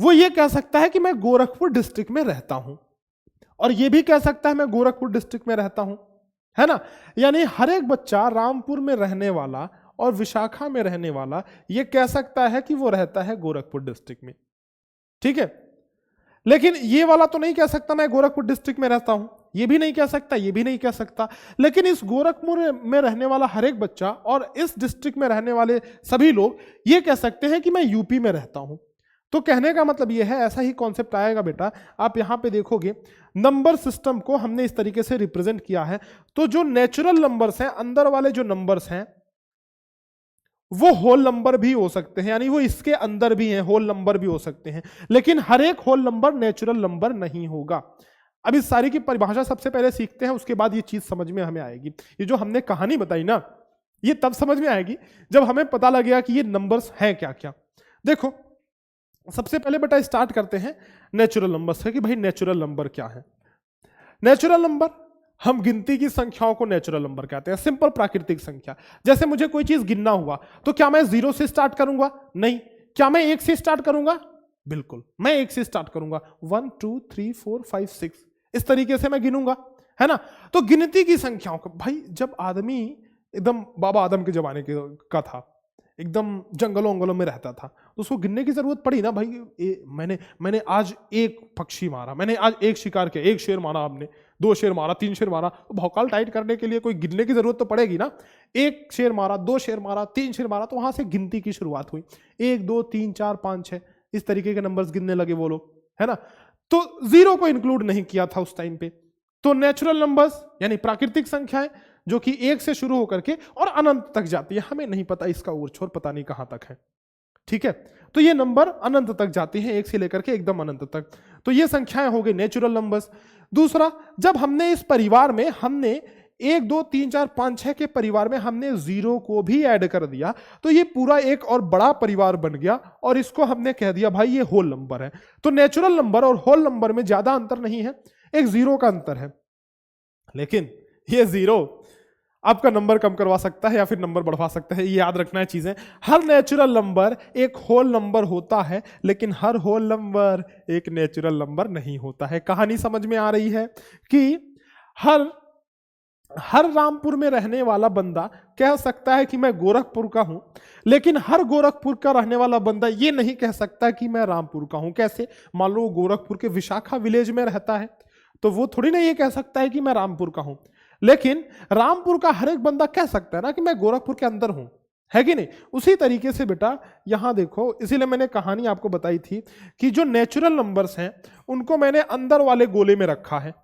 वो ये कह सकता है कि मैं गोरखपुर डिस्ट्रिक्ट में रहता हूं, और ये भी कह सकता है मैं गोरखपुर डिस्ट्रिक्ट में रहता हूं, है ना। यानी हर एक बच्चा रामपुर में रहने वाला और विशाखा में रहने वाला ये कह सकता है कि वो रहता है गोरखपुर डिस्ट्रिक्ट में। ठीक है, लेकिन ये वाला तो नहीं कह सकता मैं गोरखपुर डिस्ट्रिक्ट में रहता हूं, ये भी नहीं कह सकता, ये भी नहीं कह सकता। लेकिन इस गोरखपुर में रहने वाला हर एक बच्चा और इस डिस्ट्रिक्ट में रहने वाले सभी लोग ये कह सकते हैं कि मैं यूपी में रहता हूं। तो कहने का मतलब ये है, ऐसा ही कॉन्सेप्ट आएगा बेटा। आप यहां पे देखोगे नंबर सिस्टम को हमने इस तरीके से रिप्रेजेंट किया है। तो जो नेचुरल नंबर्स हैं, अंदर वाले जो नंबर्स हैं, वो होल नंबर भी हो सकते हैं, यानी वो इसके अंदर भी हैं, होल नंबर भी हो सकते हैं। लेकिन हर एक होल नंबर नेचुरल नंबर नहीं होगा। अब इस सारी की परिभाषा सबसे पहले सीखते हैं, उसके बाद ये चीज समझ में हमें आएगी। ये जो हमने कहानी बताई ना, ये तब समझ में आएगी जब हमें पता लगेगा कि ये नंबर्स हैं क्या क्या। देखो, सबसे पहले बेटा स्टार्ट करते हैं नेचुरल नंबर से कि भाई नेचुरल नंबर क्या है। नेचुरल नंबर, हम गिनती की संख्याओं को नेचुरल नंबर कहते हैं। सिंपल प्राकृतिक संख्या। जैसे मुझे कोई चीज गिनना हुआ तो क्या मैं 0 से स्टार्ट करूंगा? नहीं। क्या मैं 1 से स्टार्ट करूंगा? बिल्कुल, मैं 1 से स्टार्ट करूंगा। 1 2 3 4 5 6, इस तरीके से मैं गिनूंगा, है ना। तो गिनती की संख्याओं को, भाई जब आदमी एकदम बाबा आदम के जमाने का था, एकदम जंगलों वंगलों में रहता था, तो उसको गिनने की जरूरत पड़ी ना भाई। मैंने आज एक पक्षी मारा, मैंने आज एक शिकार किया, एक शेर मारा, आपने 2 शेर मारा, 3 शेर मारा, तो भौकाल टाइट करने के लिए कोई गिनने की जरूरत तो पड़ेगी ना। 1 शेर मारा, 2 शेर मारा, 3 शेर मारा, तो वहां से गिनती की शुरुआत हुई। 1 2 3 4 5 6 इस तरीके के नंबर्स गिनने लगे वो लोग, है ना। तो 0 को इंक्लूड नहीं किया था उस टाइम पे। तो नेचुरल नंबर्स यानी प्राकृतिक संख्याएं जो कि 1 से शुरू होकर के और अनंत तक जाती है, हमें नहीं पता इसका ओर छोर पता नहीं कहां तक है। ठीक है, तो ये नंबर अनंत तक जाती हैं, 1 से लेकर के एकदम अनंत तक। तो ये संख्याएं हो गई नेचुरल नंबर्स। दूसरा, जब हमने इस परिवार में हमने 1 2 3 4 5 6 के परिवार में हमने 0 को भी ऐड कर दिया, तो ये पूरा एक और बड़ा परिवार बन गया, और इसको हमने कह दिया भाई ये होल नंबर है। तो नेचुरल नंबर और होल नंबर में ज्यादा अंतर नहीं है, एक 0 का अंतर है। लेकिन ये 0 आपका नंबर कम करवा सकता है या फिर नंबर बढ़वा सकता है, ये याद रखना है चीजें। हर नेचुरल नंबर एक होल नंबर होता है, लेकिन हर होल नंबर एक नेचुरल नंबर नहीं होता है। कहानी समझ में आ रही है कि हर रामपुर में रहने वाला बंदा कह सकता है कि मैं गोरखपुर का हूं, लेकिन हर गोरखपुर का रहने वाला बंदा ये नहीं कह सकता कि मैं रामपुर का हूं। कैसे? मान लो गोरखपुर के विशाखा विलेज में रहता है, तो वो थोड़ी ना ये कह सकता है कि मैं रामपुर का हूं। लेकिन रामपुर का हर एक बंदा कह सकता है ना कि मैं गोरखपुर के अंदर हूं, है कि नहीं। उसी तरीके से बेटा यहां देखो, इसीलिए मैंने कहानी आपको बताई थी कि जो नेचुरल नंबर्स हैं उनको मैंने अंदर वाले गोले में रखा है,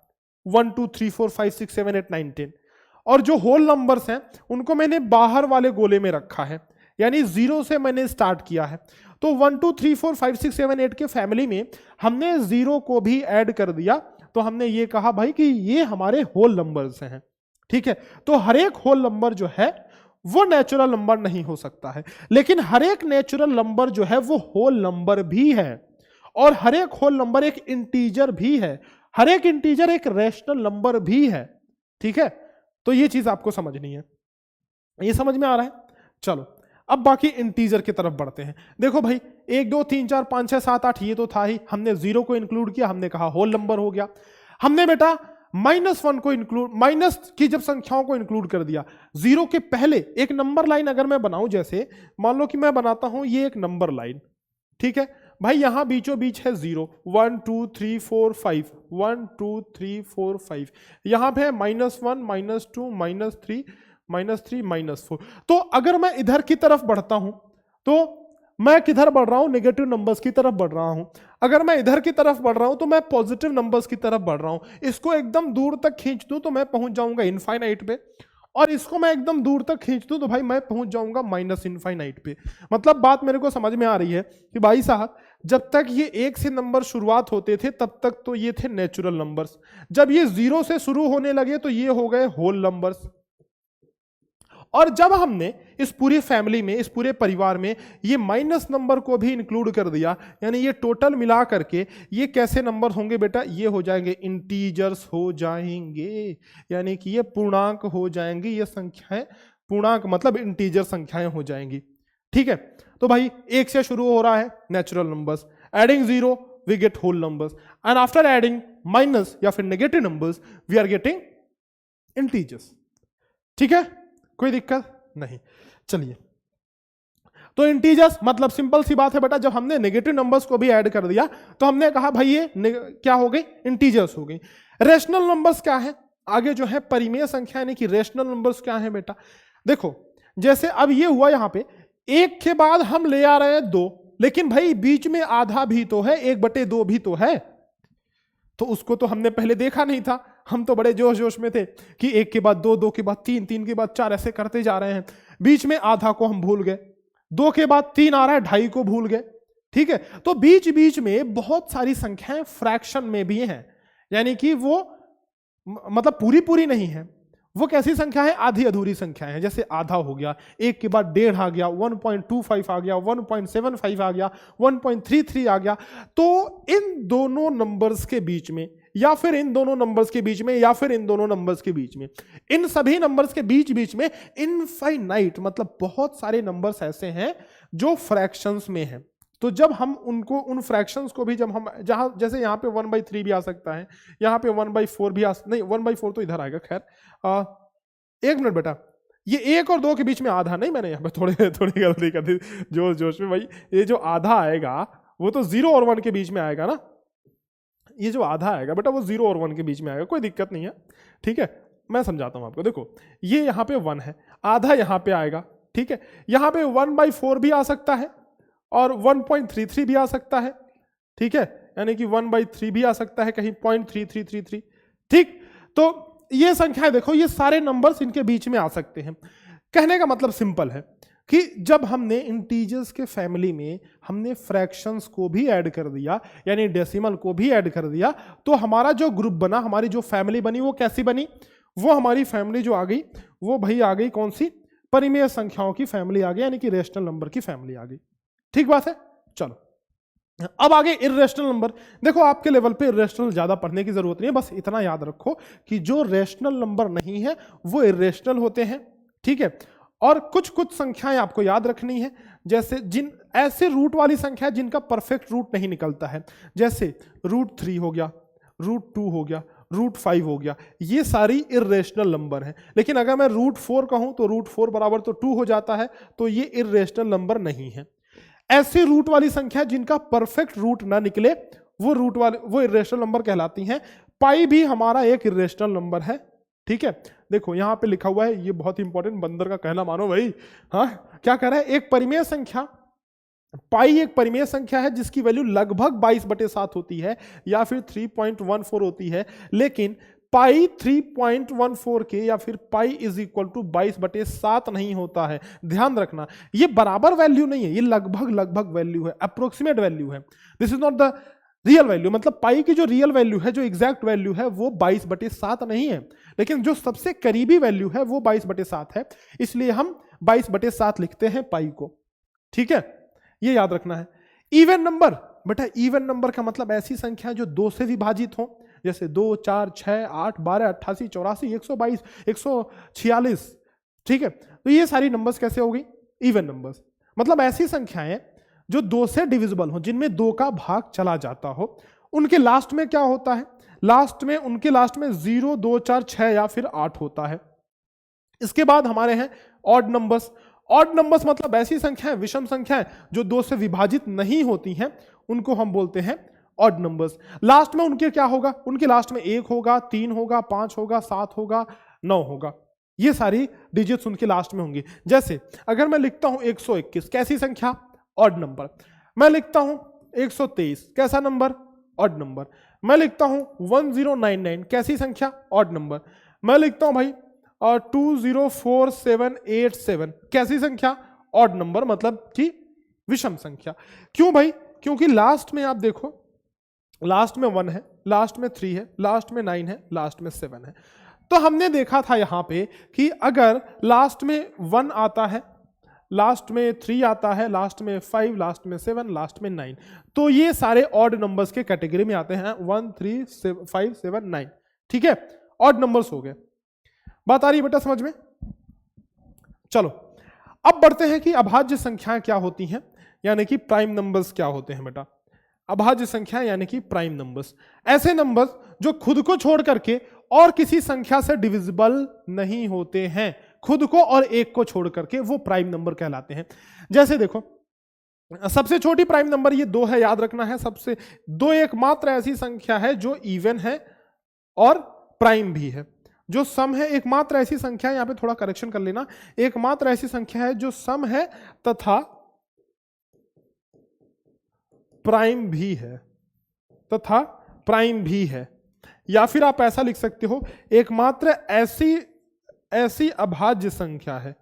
1 2 3 4 5 6 7 8 9 10, और जो होल नंबर्स हैं उनको मैंने बाहर वाले गोले में रखा है, यानी 0 से मैंने स्टार्ट किया है। तो 1 2 3 4 5 6 7 8 के फैमिली में हमने 0 को भी ऐड कर दिया, तो हमने ये कहा भाई कि ये हमारे होल नंबर्स हैं। ठीक है, तो हर एक होल नंबर जो है वो नेचुरल नंबर नहीं हो सकता है। लेकिन हर एक नेचुरल नंबर जो है वो होल नंबर भी है, और हर एक होल नंबर एक इंटीजर भी है, हर एक इंटीजर एक रैशनल नंबर भी है। ठीक है, तो ये चीज आपको समझनी है। ये समझ में आ रहा है? चलो अब बाकी इंटीजर की तरफ बढ़ते हैं। देखो भाई 1 2 3 4 5 6 7 8 ये तो था ही, हमने 0 को इंक्लूड किया, हमने कहा होल नंबर हो गया। हमने बेटा -1 को इंक्लूड, माइनस की जब संख्याओं को इंक्लूड कर दिया, 0 के पहले एक नंबर लाइन अगर मैं बनाऊं, जैसे मान लो कि मैं बनाता हूं ये एक नंबर लाइन, ठीक है भाई, यहां बीचों बीच है 0 1 2 3 4 5 1 2 3 4 5, यहां पे है -1 -2 -3 -4। तो अगर मैं इधर की तरफ बढ़ता हूं तो मैं किधर बढ़ रहा हूं? नेगेटिव नंबर्स की तरफ बढ़ रहा हूं। अगर मैं इधर की तरफ बढ़ रहा हूं तो मैं पॉजिटिव नंबर्स की तरफ बढ़ रहा हूं। इसको एकदम दूर तक खींच दूं तो मैं पहुंच जाऊंगा इनफाइनाइट पे, और इसको मैं एकदम दूर तक खींच दूं तो भाई मैं पहुंच जाऊंगा माइनस इनफाइनाइट पे। मतलब बात मेरे को समझ में आ रही है कि भाई साहब जब तक ये 1 से नंबर शुरुआत होते थे तब तक तो ये थे नेचुरल नंबर्स, जब ये 0 से शुरू होने लगे तो ये हो गए होल नंबर्स। और जब हमने इस पूरी फैमिली में, इस पूरे परिवार में ये माइनस नंबर को भी इंक्लूड कर दिया, यानी ये टोटल मिला करके ये कैसे नंबर होंगे बेटा? ये हो जाएंगे इंटीजर्स हो जाएंगे, यानी कि ये पूर्णांक हो जाएंगी। ये संख्याएं पूर्णांक मतलब इंटीजर संख्याएं हो जाएंगी। ठीक है, तो भाई 1 से शुरू हो रहा है natural numbers, adding 0 we get whole numbers, and after adding minus या फिर negative numbers we are getting integers. ठीक है, कोई दिक्कत नहीं। चलिए, तो इंटीजर्स मतलब सिंपल सी बात है बेटा, जब हमने नेगेटिव नंबर्स को भी ऐड कर दिया तो हमने कहा भाई ये क्या हो गई? इंटीजर्स हो गई। रेशनल नंबर्स क्या है? आगे जो है परिमेय संख्या, यानी कि रेशनल नंबर्स क्या है बेटा? देखो जैसे अब ये हुआ, यहां पे 1 के बाद हम ले आ रहे हैं 2, लेकिन भाई बीच में आधा भी तो है, 1/2 भी तो है, तो उसको तो हमने पहले देखा नहीं था। हम तो बड़े जोश जोश में थे कि 1 के बाद 2, 2 के बाद 3, 3 के बाद 4 ऐसे करते जा रहे हैं। बीच में आधा को हम भूल गए, 2 के बाद 3 आ रहा है, 2.5 को भूल गए। ठीक है, तो बीच बीच में बहुत सारी संख्याएं फ्रैक्शन में भी हैं, यानी कि वो मतलब पूरी पूरी नहीं है। वो कैसी संख्या है? आधी अधूरी संख्या है। जैसे आधा हो गया, 1 के बाद 1.5 आ गया, 1.25 आ गया, 1.75 आ गया, 1.33 आ गया। तो इन दोनों नंबर्स के बीच में, या फिर इन दोनों नंबर्स के बीच में, या फिर इन दोनों नंबर्स के बीच में, इन सभी नंबर्स के बीच बीच में इनफाइनाइट मतलब बहुत सारे नंबर्स ऐसे हैं जो फ्रैक्शंस में हैं। तो जब हम उनको, उन फ्रैक्शंस को भी जब हम, जहां जैसे यहाँ पे 1/3 भी आ सकता है, यहाँ पे 1/4 भी नहीं 1/4 तो इधर आएगा। खैर 1 मिनट बेटा, ये 1 और 2 के बीच में आधा नहीं, मैंने यहाँ पे थोड़ी गलती कर दी जोश जोश में। भाई ये जो आधा आएगा वो तो 0 और 1 के बीच में आएगा ना, ये जो आधा आएगा बेटा वो 0 और 1 के बीच में आएगा, कोई दिक्कत नहीं है। ठीक है, मैं समझाता हूँ आपको। देखो ये यहाँ पे 1 है, आधा यहाँ पे आएगा। ठीक है, यहाँ पे 1/4 भी आ सकता है और 1.33 भी आ सकता है। ठीक है, यानी कि 1/3 भी आ सकता है, कहीं 0.3333। ठीक, तो ये संख्याएं देखो, ये सारे नंबर्स इनके बीच में आ सकते हैं। कहने का मतलब सिंपल है कि जब हमने इंटीजर्स के फैमिली में हमने फ्रैक्शंस को भी ऐड कर दिया, यानी डेसिमल को भी ऐड कर दिया, तो हमारा जो ग्रुप बना, हमारी जो फैमिली बनी, वो कैसी बनी? वो हमारी फैमिली जो आ गई वो भाई आ गई कौन सी? परिमेय संख्याओं की फैमिली आ गई, यानी कि रेशनल नंबर की फैमिली आ गई। ठीक बात है। चलो अब आगे इर्रेशनल नंबर। देखो आपके लेवल पे इर्रेशनल ज्यादा पढ़ने की जरूरत नहीं है, बस इतना याद रखो कि जो रेशनल नंबर नहीं है वो इर्रेशनल होते हैं। ठीक है, और कुछ कुछ संख्याएं आपको याद रखनी है, जैसे जिन ऐसे रूट वाली संख्या जिनका परफेक्ट रूट नहीं निकलता है, जैसे √3 हो गया, √2 हो गया, √5 हो गया, ये सारी इर्रेशनल नंबर हैं। लेकिन अगर मैं √4 कहूं तो √4 बराबर तो 2 हो जाता है, तो ये इर्रेशनल नंबर नहीं है। ऐसी रूट वाली संख्या जिनका परफेक्ट रूट ना निकले वो इर्रेशनल नंबर कहलाती हैं। पाई भी हमारा एक इर्रेशनल नंबर है। ठीक है, देखो यहां पे लिखा हुआ है, ये बहुत इंपॉर्टेंट, बंदर का कहना मानो भाई। हाँ, क्या कह रहा है? एक परिमेय संख्या पाई एक परिमेय संख्या है जिसकी वैल्यू लगभग 22/7 होती है या फिर 3.14 होती है, लेकिन पाई 3.14 के या फिर पाई इज इक्वल टू 22/7 नहीं होता है। ध्यान रखना, ये बराबर वैल्यू नहीं है, ये लगभग वैल्यू है, अप्रोक्सीमेट वैल्यू है। This is not the real value. मतलब पाई की जो रियल वैल्यू है, जो एग्जैक्ट वैल्यू है, वो 22/7 नहीं है, लेकिन जो सबसे करीबी वैल्यू है वो 22/7 है। इसलिए हम 22/7 लिखते हैं पाई को, ठीक है, ये याद रखना है। इवन नंबर, बेटा इवन नंबर का मतलब ऐसी संख्या जो 2 से विभाजित हो, जैसे 2, 4, 6, 8, 12, 88, 84, 122, 146, ठीक है। तो ये सारी नंबर्स कैसे हो गई? Even numbers. मतलब ऐसी संख्याएं जो 2 से डिविजिबल हो, जिनमें 2 का भाग चला जाता हो, उनके लास्ट में क्या होता है? उनके लास्ट में 0, 2, 4, 6 या फिर 8 होता है। इसके बाद हमारे हैं ऑड नंबर्स। ऑड नंबर्स मतलब ऐसी संख्याएं, विषम संख्याएं जो 2 से विभाजित नहीं होती हैं, उनको हम बोलते हैं ऑड नंबर्स। लास्ट में उनके क्या होगा? उनके लास्ट में 1 होगा, 3 होगा, 5 होगा, 7 होगा, 9 होगा। ये सारी डिजिट्स उनके लास्ट में होंगी। जैसे अगर मैं लिखता हूं 121, कैसी संख्या? Odd number. मैं लिखता हूं 123, कैसा नंबर? Odd number. मैं लिखता हूं 1099, कैसी संख्या? Odd number. मैं लिखता हूं भाई 204787, कैसी संख्या? ऑड नंबर, मतलब कि विषम संख्या। क्यों भाई? क्योंकि लास्ट में आप देखो, लास्ट में 1 है, लास्ट में 3 है, लास्ट में 9 है, लास्ट में 7 है। तो हमने देखा था यहां पे कि अगर लास्ट में 1 आता है, लास्ट में 3 आता है, लास्ट में 5, लास्ट में 7, लास्ट में 9, तो ये सारे ऑड नंबर्स के कैटेगरी में आते हैं। 1, 3, 5, 7, 9, ठीक है, ऑड नंबर्स हो गए। बात आ रही है बेटा समझ में? चलो अब बढ़ते हैं कि अभाज्य संख्याएं क्या होती हैं, यानी कि प्राइम नंबर्स क्या होते हैं बेटा। अभाज्य संख्या यानी कि प्राइम नंबर्स, ऐसे नंबर्स जो खुद को छोड़ करके और किसी संख्या से डिविजिबल नहीं होते हैं, खुद को और एक को छोड़ करके, वो प्राइम नंबर कहलाते हैं। जैसे देखो, सबसे छोटी प्राइम नंबर ये 2 है, याद रखना है। सबसे 2 एकमात्र ऐसी संख्या है जो इवन है और प्राइम भी है। जो सम है, एकमात्र ऐसी संख्या है, यहां पे थोड़ा करेक्शन कर लेना, एकमात्र ऐसी संख्या है जो सम है तथा प्राइम भी है, तथा प्राइम भी है। या फिर आप ऐसा लिख सकते हो, एकमात्र ऐसी अभाज्य संख्या है,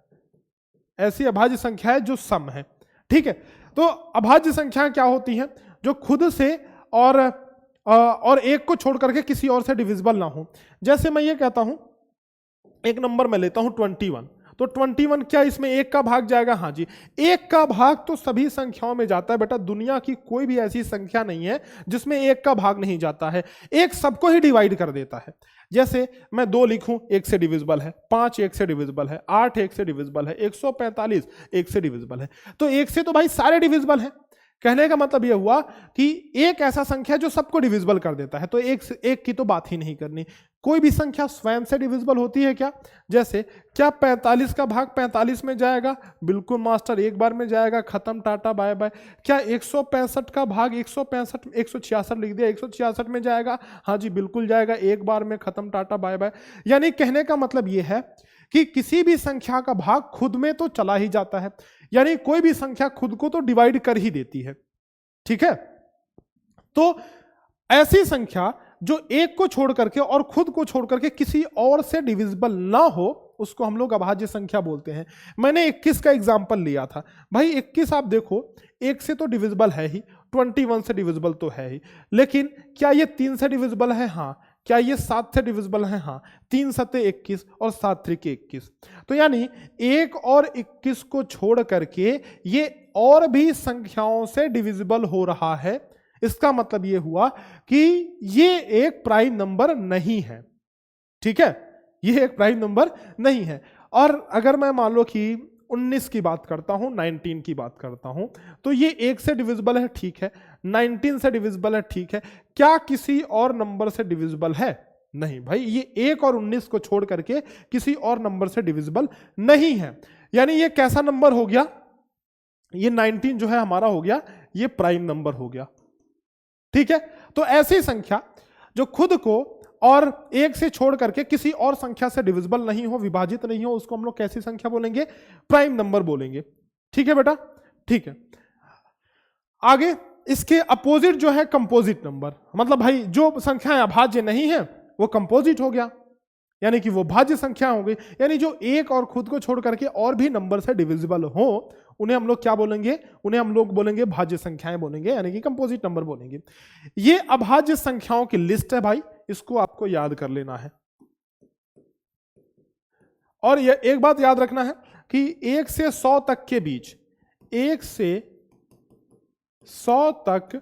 ऐसी अभाज्य संख्या है जो सम है, ठीक है। तो अभाज्य संख्याएं क्या होती हैं? जो खुद से और एक को छोड़ करके किसी और से डिविजिबल ना हो। जैसे मैं ये कहता हूं, एक नंबर मैं लेता हूं 21, तो 21 क्या इसमें 1 का भाग जाएगा? हाँ जी, 1 का भाग तो सभी संख्याओं में जाता है बेटा। दुनिया की कोई भी ऐसी संख्या नहीं है जिसमें 1 का भाग नहीं जाता है। 1 सबको ही डिवाइड कर देता है। जैसे मैं 2 लिखूं, 1 से डिविजिबल है, 5 1 से डिविजिबल है, 8 1 से डिविजिबल है, 145 1 से डिविजिबल है। तो 1 से तो भाई सारे डिविजिबल हैं। कहने का मतलब यह हुआ कि एक ऐसा संख्या जो सबको डिविजिबल कर देता है, तो एक की तो बात ही नहीं करनी। कोई भी संख्या स्वयं से डिविजिबल होती है क्या? जैसे क्या 45 का भाग 45 में जाएगा? बिल्कुल मास्टर, एक बार में जाएगा, खत्म, टाटा बाय बाय। क्या 165 का भाग 166 लिख दिया, 166 में जाएगा? हाँ जी बिल्कुल जाएगा, एक बार में, खत्म, टाटा बाय बाय। यानी कहने का मतलब यह है कि किसी भी संख्या का भाग खुद में तो चला ही जाता है, यानी कोई भी संख्या खुद को तो डिवाइड कर ही देती है, ठीक है। तो ऐसी संख्या जो एक को छोड़ करके और खुद को छोड़ करके किसी और से डिविजिबल ना हो, उसको हम लोग अभाज्य संख्या बोलते हैं। मैंने 21 का एग्जांपल लिया था भाई। 21 आप देखो, 1 से तो डिविजिबल है ही, 21 से डिविजिबल तो है ही, लेकिन क्या ये 3 से डिविजिबल है? हाँ। क्या ये 7 से डिविजिबल है? हाँ। 3 सत्ते 21 और 7 त्रिके 21। तो यानी 1 और 21 को छोड़ करके ये और भी संख्याओं से डिविजिबल हो रहा है। इसका मतलब ये हुआ कि ये एक प्राइम नंबर नहीं है, ठीक है, ये एक प्राइम नंबर नहीं है। और अगर मैं मान लो कि 19 की बात करता हूं, 19 की बात करता हूं, तो ये 1 से डिविजिबल है, ठीक है, 19 से डिविजिबल है, ठीक है। क्या किसी और नंबर से डिविजिबल है? नहीं भाई, ये 1 और 19 को छोड़ करके किसी और नंबर से डिविजिबल नहीं है। यानी ये कैसा नंबर हो गया? ये 19 जो है हमारा हो गया, ये प्राइम नंबर हो गया, ठीक है। तो ऐसी संख्या जो खुद को और 1 से छोड़ करके किसी और संख्या से डिविजिबल नहीं हो, विभाजित नहीं हो, उसको हम लोग कैसी संख्या बोलेंगे? प्राइम नंबर बोलेंगे, ठीक है बेटा, ठीक है। आगे इसके अपोजिट जो है कंपोजिट नंबर, मतलब भाई जो संख्याएं अभाज्य नहीं है वो कंपोजिट हो गया, यानी कि वो भाज्य संख्या हो गई। यानी जो 1 और खुद को छोड़ करके और भी नंबर से डिविजिबल हो, उन्हें हम लोग क्या बोलेंगे? उन्हें हम लोग बोलेंगे भाज्य संख्याएं बोलेंगे, यानी कि कंपोजिट नंबर बोलेंगे। ये अभाज्य संख्याओं की लिस्ट है भाई, इसको आपको याद कर लेना है। और ये एक बात याद रखना है, कि 1 से 100 तक के बीच, 1 से 100 तक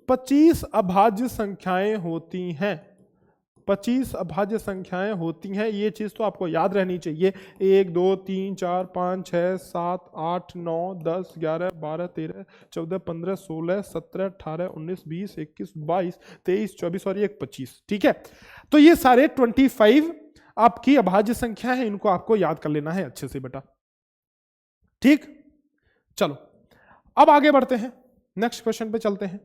25 अभाज्य संख्याएं होती हैं। 25 अभाज्य संख्याएं होती हैं, ये चीज तो आपको याद रहनी चाहिए। 1 2 3 4 5 6 7 8 9 10 11 12 13 14 15 16 17 18 19 20 21 22 23 24 और 1 25। ठीक है, तो ये सारे 25 आपकी अभाज्य संख्या है, इनको आपको याद कर लेना है अच्छे से बेटा। ठीक, चलो अब आगे बढ़ते हैं, नेक्स्ट क्वेश्चन पे चलते हैं।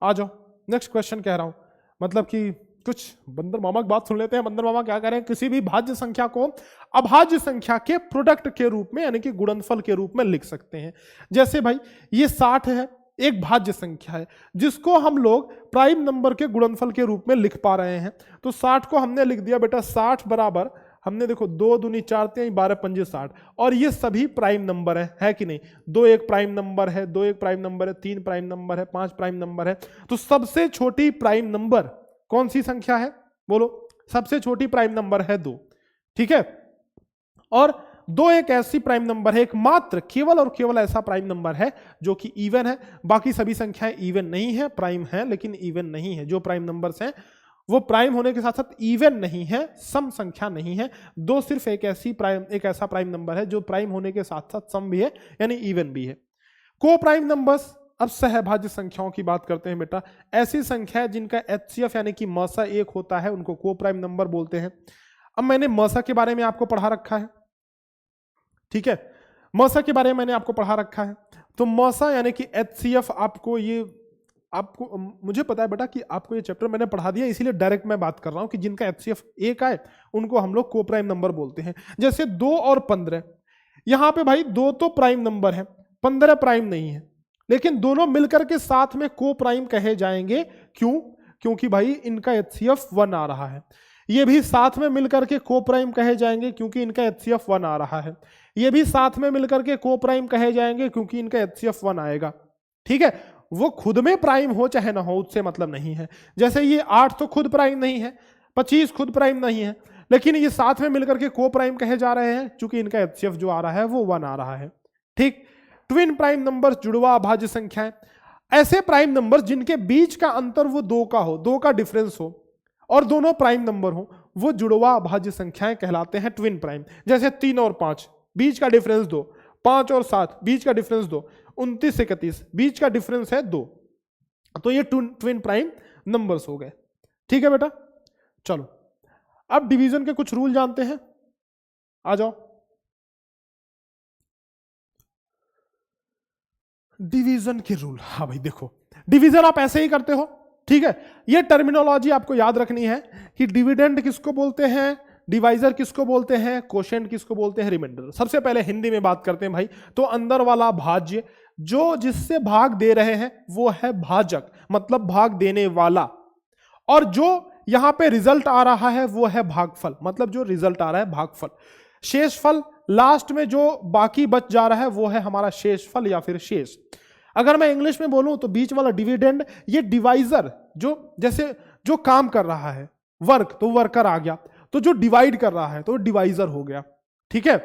आ जाओ, नेक्स्ट क्वेश्चन कह रहा हूं, मतलब कि कुछ बंदर मामा की बात सुन लेते हैं। बंदर मामा क्या कह रहे हैं, किसी भी भाज्य संख्या को अभाज्य संख्या के प्रोडक्ट के रूप में यानी कि गुणनफल के रूप में लिख सकते हैं। जैसे भाई ये 60 है, एक भाज्य संख्या है जिसको हम लोग प्राइम नंबर के गुणनफल के रूप में लिख पा रहे हैं। तो 60 को हमने लिख दिया बेटा 60 बराबर, हमने देखो 2 दूनी 4 3 12 पंजे 60, और ये सभी प्राइम नंबर है कि नहीं। 2 एक प्राइम नंबर है, 2 एक प्राइम नंबर है, 3 प्राइम नंबर है, 5 प्राइम नंबर है। तो सबसे छोटी प्राइम नंबर कौन सी संख्या है, बोलो। सबसे छोटी प्राइम नंबर है 2। ठीक है, और 2 एक ऐसी प्राइम नंबर है, एकमात्र केवल और केवल ऐसा प्राइम नंबर है जो कि इवन है। बाकी सभी संख्याएं इवन नहीं है, प्राइम है लेकिन इवन नहीं है। जो प्राइम नंबर्स हैं वो प्राइम होने के साथ साथ इवन नहीं है, सम संख्या नहीं है। 2 सिर्फ एक ऐसा प्राइम नंबर है जो प्राइम होने के साथ साथ सम भी है यानी इवन भी है। को प्राइम नंबर्स, अब सहभाज्य संख्याओं की बात करते हैं बेटा। ऐसी संख्या है जिनका एचसीएफ यानी कि मसा 1 होता है, उनको को प्राइम नंबर बोलते हैं। अब मैंने मसा के बारे में आपको पढ़ा रखा है, ठीक है, मसा के बारे में मैंने आपको पढ़ा रखा है। तो मसा यानी कि एचसीएफ, आपको मुझे पता है बेटा कि आपको ये चैप्टर मैंने पढ़ा दिया, इसीलिए डायरेक्ट मैं बात कर रहा हूं कि जिनका एचसीएफ 1 आए उनको हम लोग को प्राइम नंबर बोलते हैं। जैसे 2 और 15, यहां पे भाई 2 तो प्राइम नंबर है, 15 प्राइम नहीं है, लेकिन दोनों मिलकर के साथ में को प्राइम कहे जाएंगे। क्यों? क्योंकि भाई इनका एचसीएफ 1 आ रहा है। ये भी साथ में मिलकर के को प्राइम कहे जाएंगे क्योंकि इनका एचसीएफ 1 आ रहा है। ये भी साथ में मिलकर के को प्राइम कहे जाएंगे क्योंकि इनका एचसीएफ 1 आएगा। ठीक है, वो खुद में प्राइम हो चाहे ना हो उससे मतलब नहीं है। जैसे ये 8 तो खुद प्राइम नहीं है, 25 खुद प्राइम नहीं है, लेकिन ये साथ में मिलकर के को प्राइम कहे जा रहे हैं क्योंकि इनका एचसीएफ जो आ रहा है वो 1 आ रहा है। ठीक, ट्विन प्राइम नंबर, जुड़वा अभाज्य संख्याएं, ऐसे प्राइम नंबर जिनके बीच का अंतर वो 2 का हो, 2 का डिफरेंस हो और दोनों प्राइम नंबर हो, वो जुड़वा अभाज्य संख्याएं कहलाते हैं ट्विन प्राइम। जैसे 3 और 5 बीच का डिफरेंस 2, 5 और 7 बीच का डिफरेंस 2, 29 से 31 बीच का डिफरेंस है 2। तो ये ट्विन प्राइम नंबर्स हो गए। ठीक है बेटा, चलो अब डिवीजन के कुछ रूल जानते हैं, आ जाओ। डिवीजन के रूल, हाँ भाई देखो, डिवीजन आप ऐसे ही करते हो। ठीक है, ये टर्मिनोलॉजी आपको याद रखनी है कि डिविडेंड किसको बोलते हैं, डिवाइजर किसको बोलते हैं, कोशेंट किसको बोलते हैं, रिमाइंडर। सबसे पहले हिंदी में बात करते हैं भाई। तो अंदर वाला भाज्य, जो जिससे भाग दे रहे हैं वो है भाजक, मतलब भाग देने वाला, और जो यहां पे रिजल्ट आ रहा है वो है भागफल, मतलब जो रिजल्ट आ रहा है भागफल। शेषफल, लास्ट में जो बाकी बच जा रहा है वो है हमारा शेषफल या फिर शेष। अगर मैं इंग्लिश में बोलूं तो बीच वाला डिविडेंड, ये डिवाइजर, जो जैसे जो काम कर रहा है वर्क, तो वर्कर आ गया, तो जो डिवाइड कर रहा है तो डिवाइजर हो गया। ठीक है,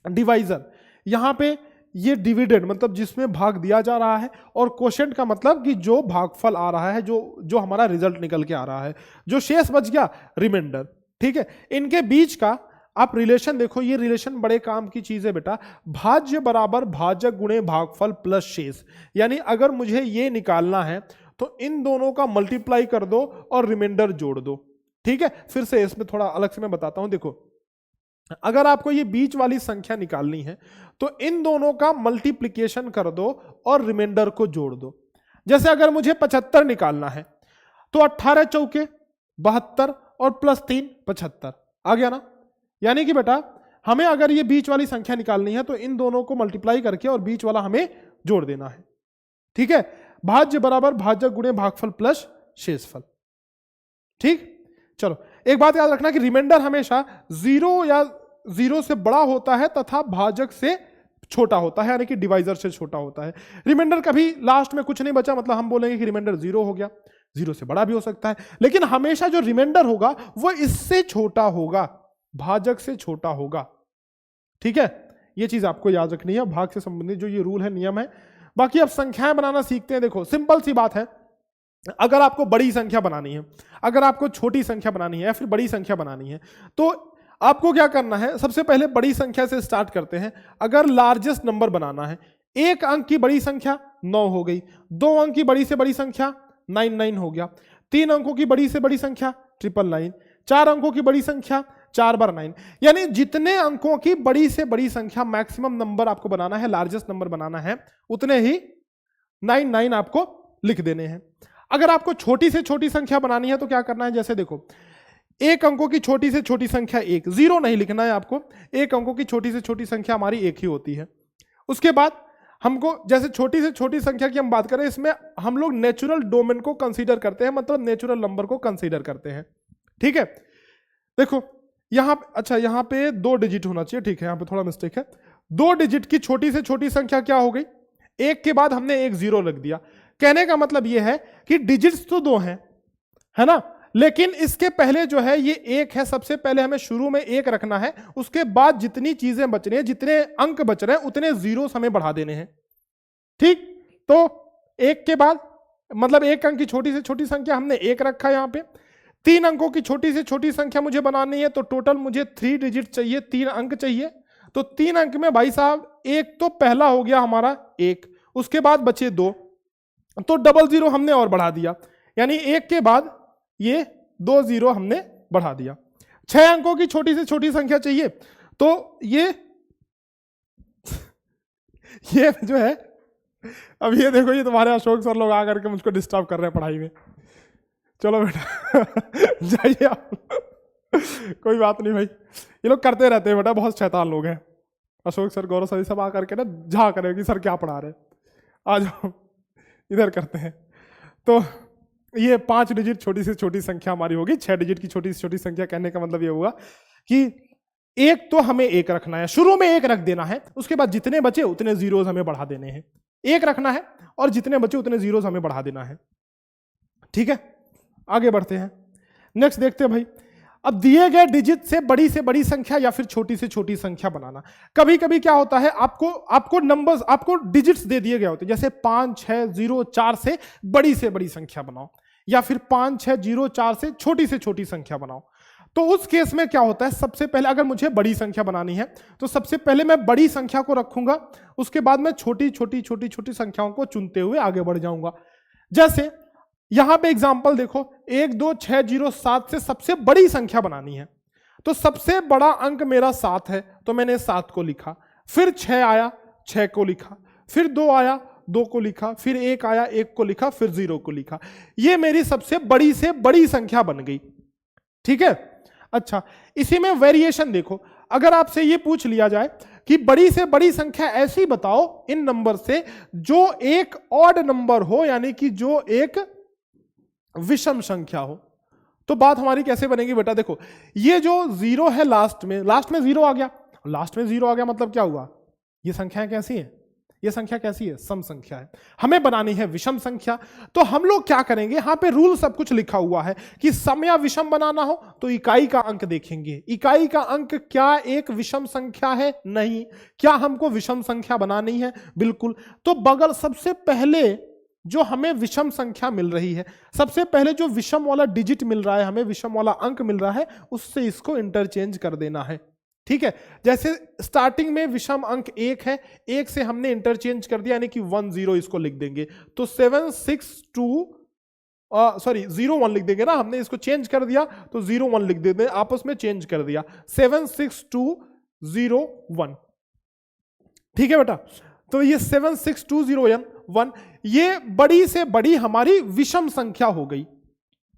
डिवाइजर यहां पे ये डिविडेंड मतलब जिसमें भाग दिया जा रहा है, और कोशेंट का मतलब कि जो भागफल आ रहा है, जो हमारा रिजल्ट निकल के आ रहा है, जो शेष बच गया रिमाइंडर। ठीक है, इनके बीच का आप रिलेशन देखो, ये रिलेशन बड़े काम की चीज है बेटा। भाज्य बराबर भाजक गुणे भागफल प्लस शेष, यानी अगर मुझे ये निकालना है तो इन दोनों का मल्टीप्लाई कर दो और रिमाइंडर जोड़ दो। ठीक है, फिर से इसमें थोड़ा अलग से मैं बताता हूं। देखो, अगर आपको ये बीच वाली संख्या निकालनी है तो इन दोनों का मल्टीप्लिकेशन कर दो और रिमाइंडर को जोड़ दो। जैसे अगर मुझे 75 निकालना है तो 18 चौके 72 और प्लस 3 75 आ गया ना। यानी कि बेटा हमें अगर ये बीच वाली संख्या निकालनी है तो इन दोनों को मल्टीप्लाई करके और बीच वाला हमें जोड़ देना है। ठीक है, भाज्य बराबर भाजक गुणे भागफल प्लस शेषफल। ठीक, चलो एक बात याद रखना कि रिमाइंडर हमेशा 0 या 0 से बड़ा होता है तथा भाजक से छोटा होता है, यानी कि डिवाइजर से छोटा होता है। रिमाइंडर कभी लास्ट में कुछ नहीं बचा मतलब हम बोलेंगे कि रिमाइंडर 0 हो गया, 0 से बड़ा भी हो सकता है, लेकिन हमेशा जो रिमाइंडर होगा वो इससे छोटा होगा, भाजक से छोटा होगा। ठीक है, ये चीज आपको याद रखनी है, भाग से संबंधित जो ये रूल है, नियम है। बाकी अब संख्याएं बनाना सीखते हैं। देखो सिंपल सी बात है, अगर आपको बड़ी संख्या बनानी है, अगर आपको छोटी संख्या बनानी है या फिर बड़ी संख्या बनानी है, तो आपको क्या करना है, सबसे पहले बड़ी संख्या से स्टार्ट करते हैं। अगर लार्जेस्ट नंबर बनाना है, एक अंक की बड़ी संख्या 9 हो गई, 2 अंक की बड़ी से बड़ी संख्या 99 हो गया, 3 अंकों की बड़ी से बड़ी संख्या 999, 4 अंकों की बड़ी संख्या 4 बार 9, यानी जितने अंकों की बड़ी से बड़ी संख्या, मैक्सिमम नंबर आपको बनाना है, लार्जेस्ट नंबर बनाना है, उतने ही 99 आपको लिख देने हैं। अगर आपको छोटी से छोटी संख्या बनानी है तो क्या करना है, जैसे देखो एक अंकों की छोटी से छोटी संख्या 1, 0 नहीं लिखना है आपको, एक अंकों की छोटी से छोटी संख्या हमारी 1 ही होती है। उसके बाद हमको जैसे छोटी से छोटी संख्या की हम बात करें, इसमें हम लोग नेचुरल डोमेन को कंसीडर करते हैं, मतलब नेचुरल नंबर को कंसीडर करते हैं। ठीक है, देखो यहां, अच्छा यहां पे 2 डिजिट होना चाहिए, ठीक है, यहां पे थोड़ा मिस्टेक है। 2 डिजिट की छोटी से छोटी संख्या क्या हो गई, 1 के बाद हमने एक 0 रख दिया। कहने का मतलब यह है कि डिजिट्स तो 2 हैं, है ना, लेकिन इसके पहले जो है ये 1 है, सबसे पहले हमें शुरू में 1 रखना है, उसके बाद जितनी चीजें बच रही हैं, जितने अंक बच रहे हैं, उतने जीरोस हमें बढ़ा देने हैं। ठीक, तो 1 के बाद मतलब 1 अंक की छोटी से छोटी संख्या हमने 1 रखा यहां पे, 3 अंकों की छोटी से छोटी संख्या मुझे बनानी है, तो टोटल मुझे 3 डिजिट चाहिए, 3 अंक चाहिए। तो 3 अंक में भाई साहब एक तो पहला हो गया हमारा 1, उसके बाद बचे 2, तो डबल 0 हमने और बढ़ा दिया, यानी 1 के बाद ये 2 0 हमने बढ़ा दिया। 6 अंकों की छोटी से छोटी संख्या चाहिए, तो ये जो है, अब ये देखो, ये तुम्हारे अशोक सर लोग आकर के मुझको डिस्टर्ब कर रहे हैं पढ़ाई में। चलो बेटा जाइए आप कोई बात नहीं भाई, ये लोग करते रहते हैं बेटा, बहुत शैतान लोग हैं। अशोक सर, गौरव सर सब आकर के ना झा करें कि सर क्या पढ़ा रहे, आ जाओ इधर करते हैं। तो ये 5 डिजिट छोटी से छोटी संख्या हमारी होगी। 6 डिजिट की छोटी से छोटी संख्या कहने का मतलब ये हुआ कि एक तो हमें 1 रखना है, शुरू में 1 रख देना है, उसके बाद जितने बचे उतने जीरोस हमें बढ़ा देने हैं। 1 रखना है और जितने बचे उतने जीरोस हमें बढ़ा देना है। ठीक है, आगे बढ़ते हैं, नेक्स्ट देखते हैं भाई। अब दिए गए डिजिट से बड़ी संख्या या फिर छोटी से छोटी संख्या बनाना। कभी कभी क्या होता है, आपको नंबर्स, आपको डिजिट्स दे दिए गए होते हैं, जैसे 5 6 0 4 से बड़ी संख्या बनाओ, या फिर 5 6 0 4 से छोटी संख्या बनाओ। तो उस केस में क्या होता है, सबसे पहले अगर मुझे बड़ी संख्या बनानी है तो सबसे पहले मैं बड़ी संख्या को रखूंगा, उसके बाद मैं छोटी संख्याओं को चुनते हुए आगे बढ़ जाऊंगा। जैसे यहां पे एग्जांपल देखो, 1 2 6 0 7 से सबसे बड़ी संख्या बनानी है, तो सबसे बड़ा अंक मेरा 7 है, तो मैंने 7 को लिखा, फिर 6 आया 6 को लिखा, फिर 2 आया 2 को लिखा, फिर 1 आया 1 को लिखा, फिर 0 को लिखा। ये मेरी सबसे बड़ी से बड़ी संख्या बन गई। ठीक है, अच्छा इसी में वेरिएशन देखो, अगर आपसे ये पूछ लिया जाए कि बड़ी से बड़ी संख्या ऐसी बताओ इन नंबर से जो एक ऑड नंबर हो, यानी कि जो एक विषम संख्या हो, तो बात हमारी कैसे बनेगी बेटा। देखो ये जो 0 है, लास्ट में 0 आ गया, लास्ट में 0 आ गया, मतलब क्या हुआ, ये संख्याएं कैसी है, ये संख्या कैसी है, सम संख्या है, हमें बनानी है विषम संख्या। तो हम लोग क्या करेंगे, यहां पे रूल सब कुछ लिखा हुआ है कि सम या विषम बनाना हो तो इकाई का अंक देखेंगे। इकाई का अंक क्या एक विषम संख्या है, नहीं। क्या हमको विषम संख्या बनानी है, बिल्कुल। तो बगल सबसे पहले जो हमें विषम संख्या मिल रही है, सबसे पहले जो विषम वाला डिजिट मिल रहा है, हमें विषम वाला अंक मिल रहा है, उससे इसको इंटरचेंज कर देना है। ठीक है, जैसे स्टार्टिंग में विषम अंक 1 है, 1 से हमने इंटरचेंज कर दिया, यानी कि 1 0 इसको लिख देंगे, तो 7 6 2 0 1 लिख देंगे ना, हमने इसको चेंज कर दिया तो 0 1 लिख देते, आपस में चेंज कर दिया, 7 6 2 0 1। ठीक है बेटा, तो ये 7 6 2 0 1 ये बड़ी से बड़ी हमारी विषम संख्या हो गई।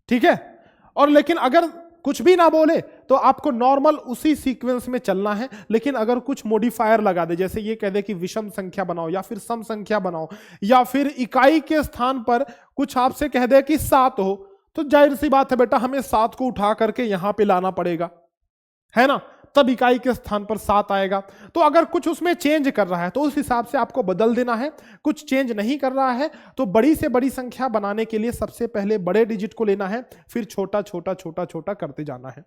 ठीक है, और लेकिन अगर कुछ भी ना बोले तो आपको नॉर्मल उसी सीक्वेंस में चलना है, लेकिन अगर कुछ मॉडिफायर लगा दे, जैसे ये कह दे कि विषम संख्या बनाओ या फिर सम संख्या बनाओ, या फिर इकाई के स्थान पर कुछ आपसे कह दे कि 7 हो, तो जाहिर सी बात है बेटा हमें 7 को उठा करके यहां पे लाना पड़ेगा, है ना, तब इकाई के स्थान पर 7 आएगा। तो अगर कुछ उसमें चेंज कर रहा है तो उस हिसाब से आपको बदल देना है, कुछ चेंज नहीं कर रहा है तो बड़ी से बड़ी संख्या बनाने के लिए सबसे पहले बड़े डिजिट को लेना है, फिर छोटा छोटा छोटा छोटा करते जाना है।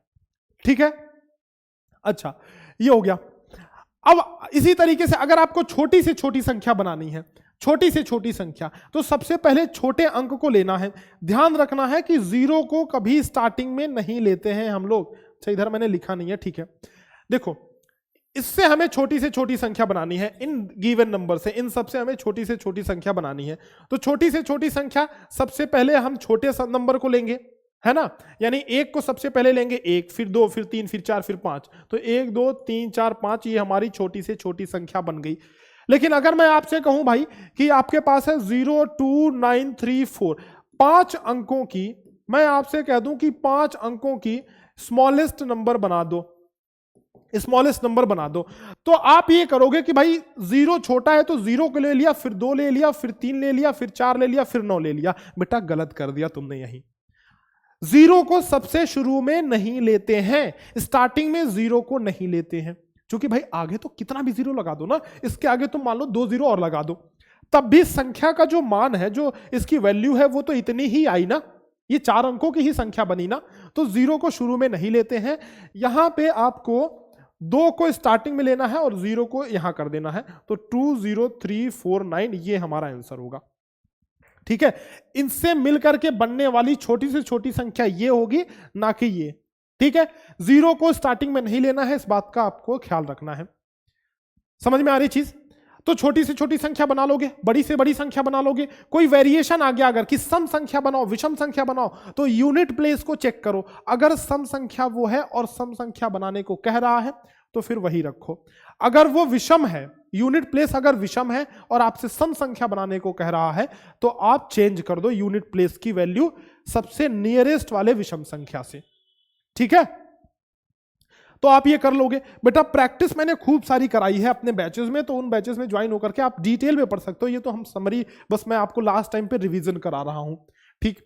ठीक है, अच्छा ये हो गया। अब इसी तरीके से अगर आपको छोटी से छोटी संख्या बनानी है, छोटी से छोटी संख्या, तो सबसे पहले छोटे अंक को लेना है। ध्यान रखना है कि जीरो को कभी स्टार्टिंग में नहीं लेते हैं हम लोग। अच्छा, इधर मैंने लिखा नहीं है, ठीक है। देखो, इससे हमें छोटी से छोटी संख्या बनानी है, इन गिवन नंबर से, इन सबसे हमें छोटी से छोटी संख्या बनानी है। तो छोटी से छोटी संख्या सबसे पहले हम छोटे नंबर को लेंगे, है ना। यानी एक को सबसे पहले लेंगे, एक, फिर दो, फिर तीन, फिर चार, फिर पांच। तो एक, दो, तीन, चार, पांच, ये हमारी छोटी से छोटी संख्या बन गई। लेकिन अगर मैं आपसे कहूं भाई कि आपके पास है 0, 2, 9, 3, 4, 5 अंकों की, मैं आपसे कह दूं कि 5 अंकों की स्मॉलेस्ट नंबर बना दो, स्मॉलेस्ट नंबर बना दो, तो आप ये करोगे कि भाई 0 छोटा है तो 0 को ले लिया, फिर 2 ले लिया, फिर 3 ले लिया, फिर 4 ले लिया, फिर 9 ले लिया। बेटा गलत कर दिया तुमने। यही 0 को सबसे शुरू में नहीं लेते हैं, स्टार्टिंग में 0 को नहीं लेते हैं, क्योंकि भाई आगे तो कितना भी 0 लगा दो ना, इसके आगे तुम मान लो 2 0 और लगा दो, तब भी संख्या का जो मान है, जो इसकी वैल्यू है, वो तो इतनी ही आई ना, ये 4 अंकों की ही संख्या बनी ना। तो 0 को शुरू में नहीं लेते हैं। यहां पे आपको 2 को स्टार्टिंग में लेना है और 0 को यहां कर देना है। तो 2 0 3 4 9 ये हमारा आंसर होगा, ठीक है। इनसे मिलकर के बनने वाली छोटी से छोटी संख्या ये होगी, ना कि ये, ठीक है। 0 को स्टार्टिंग में नहीं लेना है, इस बात का आपको ख्याल रखना है। समझ में आ रही चीज? तो छोटी से छोटी संख्या बना लोगे, बड़ी से बड़ी संख्या बना लोगे। कोई वेरिएशन आ गया अगर कि सम संख्या बनाओ, विषम संख्या बनाओ, तो यूनिट प्लेस को चेक करो। अगर सम संख्या वो है और सम संख्या बनाने को कह रहा है तो फिर वही रखो। अगर वो विषम है, यूनिट प्लेस अगर विषम है और आपसे सम संख्या बनाने को कह रहा है, तो आप चेंज कर दो यूनिट प्लेस की वैल्यू सबसे नियरेस्ट वाले विषम संख्या से, ठीक है। तो आप ये कर लोगे। बेटा प्रैक्टिस मैंने खूब सारी कराई है अपने बैचेस में, तो उन बैचेस में ज्वाइन होकर के आप डिटेल में पढ़ सकते हो। ये तो हम समरी, बस मैं आपको लास्ट टाइम पे रिवीजन करा रहा हूं, ठीक।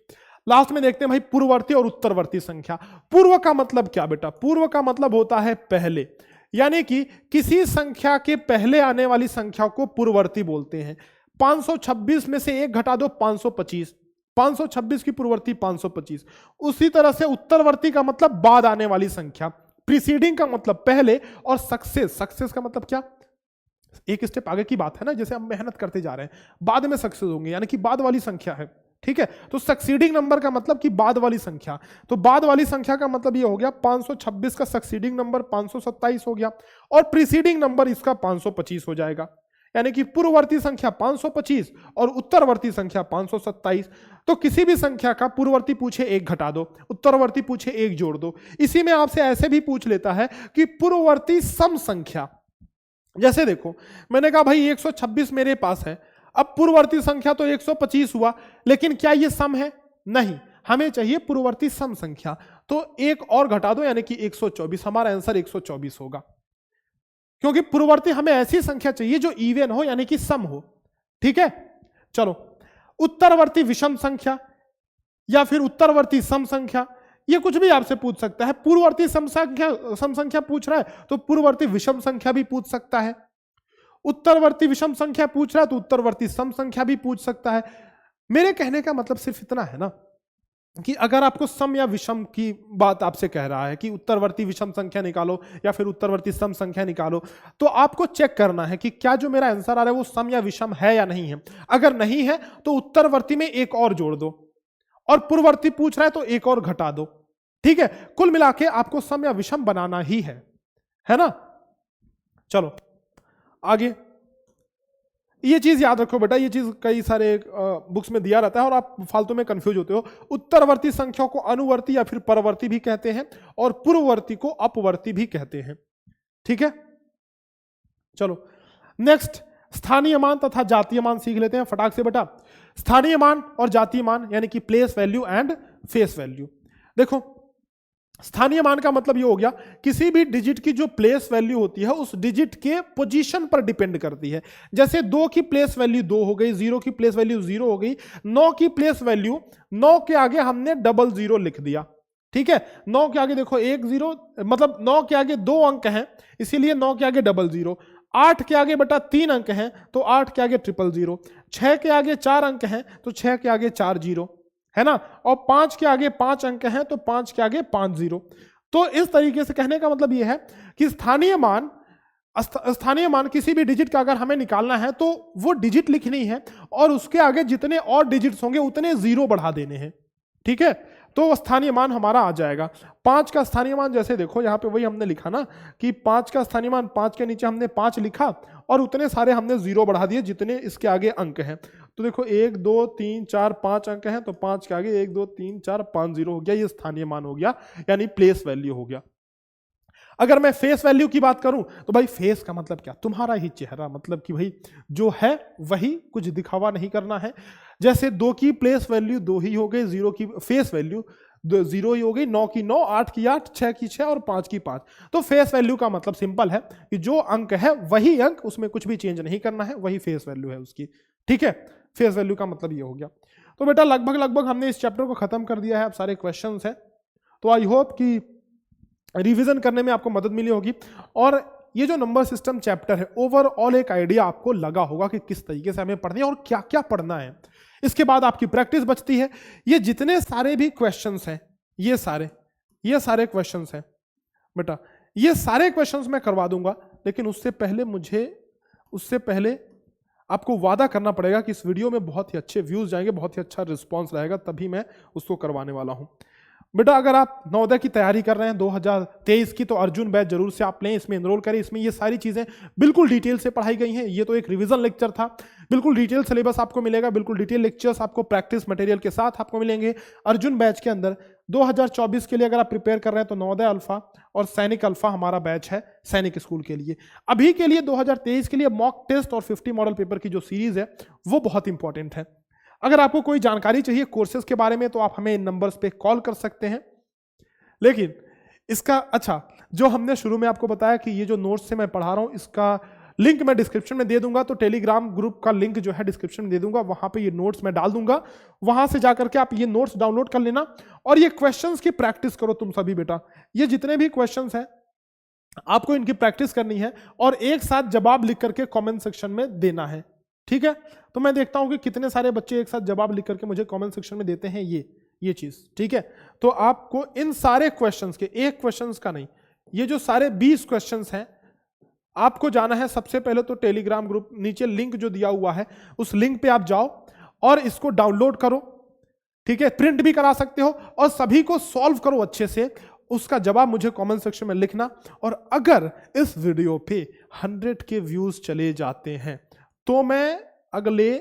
लास्ट में देखते हैं भाई पूर्ववर्ती और उत्तरवर्ती संख्या। पूर्व का मतलब क्या बेटा? पूर्व का मतलब होता है पहले, यानी कि किसी संख्या के पहले आने वाली संख्या को पूर्ववर्ती बोलते हैं। 526 में से 1 घटा दो, 525, 526 की पूर्ववर्ती 525। उसी तरह से उत्तरवर्ती का मतलब बाद आने वाली संख्या, प्रीसीडिंग का मतलब पहले, और सक्सेस, सक्सेस का मतलब क्या? एक स्टेप आगे की बात है ना, जैसे हम मेहनत करते जा रहे हैं, बाद में सक्सेस होंगे, यानी कि बाद वाली संख्या है, ठीक है। तो सक्सीडिंग नंबर का मतलब कि बाद वाली संख्या, तो बाद वाली संख्या का मतलब ये हो गया 526 का सक्सीडिंग नंबर 527 हो गया, और प्रीसीडिंग नंबर इसका 525 हो जाएगा। यानी कि पूर्ववर्ती संख्या 525 और उत्तरवर्ती संख्या 527। तो किसी भी संख्या का पूर्ववर्ती पूछे 1 घटा दो, उत्तरवर्ती पूछे 1 जोड़ दो। इसी में आपसे ऐसे भी पूछ लेता है कि पूर्ववर्ती सम संख्या, जैसे देखो मैंने कहा भाई 126 मेरे पास है, अब पूर्ववर्ती संख्या तो 125 हुआ, लेकिन क्या ये सम है? नहीं, हमें चाहिए पूर्ववर्ती सम संख्या, तो 1 और घटा दो, यानी कि 124। हमारा आंसर 124 होगा, क्योंकि पूर्ववर्ती हमें ऐसी संख्या चाहिए जो इवन हो, यानी कि सम हो, ठीक है। चलो, उत्तरवर्ती विषम संख्या या फिर उत्तरवर्ती सम संख्या, ये कुछ भी आपसे पूछ सकता है। पूर्ववर्ती सम संख्या पूछ रहा है तो पूर्ववर्ती विषम संख्या भी पूछ सकता है, उत्तरवर्ती विषम संख्या पूछ रहा है तो उत्तरवर्ती सम संख्या भी पूछ सकता है। मेरे कहने का मतलब सिर्फ इतना है ना कि अगर आपको सम या विषम की बात आपसे कह रहा है कि उत्तरवर्ती विषम संख्या निकालो या फिर उत्तरवर्ती सम संख्या निकालो, तो आपको चेक करना है कि क्या जो मेरा आंसर आ रहा है वो सम या विषम है या नहीं है। अगर नहीं है तो उत्तरवर्ती में 1 और जोड़ दो, और पूर्ववर्ती पूछ रहा है तो 1 और घटा दो, ठीक है। कुल मिला के आपको सम या विषम बनाना ही है ना। चलो आगे, ये चीज याद रखो बेटा, ये चीज कई सारे बुक्स में दिया रहता है और आप फालतू में कंफ्यूज होते हो। उत्तरवर्ती संख्या को अनुवर्ती या फिर परवर्ती भी कहते हैं, और पूर्ववर्ती को अपवर्ती भी कहते हैं, ठीक है। चलो नेक्स्ट, स्थानीय मान तथा जातीय मान सीख लेते हैं फटाक से बेटा। स्थानीय मान और जातीय मान यानी कि place value and face value. देखो, स्थानीय मान का मतलब ये हो गया किसी भी डिजिट की जो प्लेस वैल्यू होती है उस डिजिट के पोजीशन पर डिपेंड करती है। जैसे 2 की प्लेस वैल्यू 2 हो गई, 0 की प्लेस वैल्यू 0 हो गई, 9 की प्लेस वैल्यू, 9 के आगे हमने 00 लिख दिया, ठीक है। 9 के आगे देखो 1 0, मतलब 9 के आगे 2 अंक हैं, इसीलिए 9 के आगे 00। 8 के आगे बेटा 3 अंक हैं तो 8 के आगे 000। 6 के आगे 4 अंक हैं तो 6 के आगे 4 0, है ना। और 5 के आगे 5 अंक हैं तो 5 के आगे 5 0। तो इस तरीके से कहने का मतलब यह है कि स्थानीय मान स्थानीय मान किसी भी डिजिट का अगर हमें निकालना है तो वो डिजिट लिखनी है और उसके आगे जितने और डिजिट्स होंगे उतने जीरो बढ़ा देने हैं, ठीक है। तो स्थानीय मान हमारा आ जाएगा 5 का स्थानीय मान, जैसे देखो यहाँ पे वही हमने लिखा ना कि 5 का स्थानीय मान, 5 के नीचे हमने 5 लिखा और उतने सारे हमने जीरो बढ़ा दिए जितने इसके आगे अंक हैं। तो देखो 1 2 3 4 5 अंक हैं, तो 5 के आगे 1 2 3 4 5 जीरो हो गया, ये स्थानीय मान हो गया, यानी प्लेस वैल्यू हो गया। अगर मैं फेस वैल्यू की बात करूं तो भाई फेस का मतलब क्या, तुम्हारा ही चेहरा, मतलब कि भाई जो है वही, कुछ दिखावा नहीं करना है। जैसे 2 की प्लेस वैल्यू 2 ही हो गई, 0 की फेस वैल्यू 0 ही हो गई, 9 की 9, 8 की 8, 6 की 6 और 5 की 5। तो फेस वैल्यू का मतलब सिंपल है कि जो अंक है वही अंक, उसमें कुछ भी चेंज नहीं करना है, वही फेस वैल्यू है उसकी, ठीक है। फेस वैल्यू का मतलब ये हो गया। तो बेटा लगभग हमने इस चैप्टर को खत्म कर दिया है। अब सारे क्वेश्चंस हैं, तो आई होप कि रिवीजन करने में आपको मदद मिली होगी और ये जो नंबर सिस्टम चैप्टर है ओवरऑल एक आइडिया आपको लगा होगा कि किस तरीके से हमें पढ़नी है और क्या क्या पढ़ना है। इसके बाद आपकी प्रैक्टिस बचती है। ये जितने सारे भी क्वेश्चंस हैं, ये सारे क्वेश्चंस हैं बेटा, ये सारे क्वेश्चंस मैं करवा दूंगा, लेकिन उससे पहले आपको वादा करना पड़ेगा कि इस वीडियो में बहुत ही अच्छे व्यूज जाएंगे, बहुत ही अच्छा रिस्पॉन्स रहेगा, तभी मैं उसको करवाने वाला हूं। बेटा अगर आप नवोदय की तैयारी कर रहे हैं 2023 की, तो अर्जुन बैच जरूर से आप लें, इसमें एनरोल करें। इसमें ये सारी चीजें बिल्कुल डिटेल से पढ़ाई गई हैं। ये तो एक रिवीजन लेक्चर था, बिल्कुल डिटेल सिलेबस आपको मिलेगा, बिल्कुल डिटेल लेक्चर्स आपको प्रैक्टिस मटेरियल के साथ आपको मिलेंगे अर्जुन बैच के अंदर। 2024 के लिए अगर आप प्रिपेयर कर रहे हैं तो नवोदय अल्फा और सैनिक अल्फा हमारा बैच है सैनिक स्कूल के लिए। अभी के लिए 2023 के लिए मॉक टेस्ट और 50 मॉडल पेपर की जो सीरीज है वो बहुत इंपॉर्टेंट है। अगर आपको कोई जानकारी चाहिए कोर्सेज के बारे में तो आप हमें इन नंबर्स पे कॉल कर सकते हैं। लेकिन इसका जो हमने शुरू में आपको बताया कि ये जो नोट्स से मैं पढ़ा रहा हूं, इसका लिंक मैं डिस्क्रिप्शन में दे दूंगा। तो टेलीग्राम ग्रुप का लिंक जो है डिस्क्रिप्शन में दे दूंगा, वहां पे ये नोट्स मैं डाल दूंगा, वहां से जाकर के आप ये नोट्स डाउनलोड कर लेना और ये क्वेश्चंस की प्रैक्टिस करो तुम सभी बेटा। ये जितने भी क्वेश्चंस हैं आपको इनकी प्रैक्टिस करनी है और एक साथ जवाब लिख करके कमेंट सेक्शन में देना है, ठीक है। तो मैं देखता हूं कि कितने सारे बच्चे एक साथ जवाब लिख करके मुझे कमेंट सेक्शन में देते हैं ये चीज, ठीक है। तो आपको इन सारे क्वेश्चंस के, एक क्वेश्चंस का नहीं, ये जो सारे 20 क्वेश्चंस हैं आपको जाना है सबसे पहले तो टेलीग्राम ग्रुप, नीचे लिंक जो दिया हुआ है उस लिंक पे आप जाओ और इसको डाउनलोड करो, ठीक है। प्रिंट भी करा सकते हो और सभी को सॉल्व करो अच्छे से, उसका जवाब मुझे कमेंट सेक्शन में लिखना। और अगर इस वीडियो पे 100 के व्यूज चले जाते हैं तो मैं अगले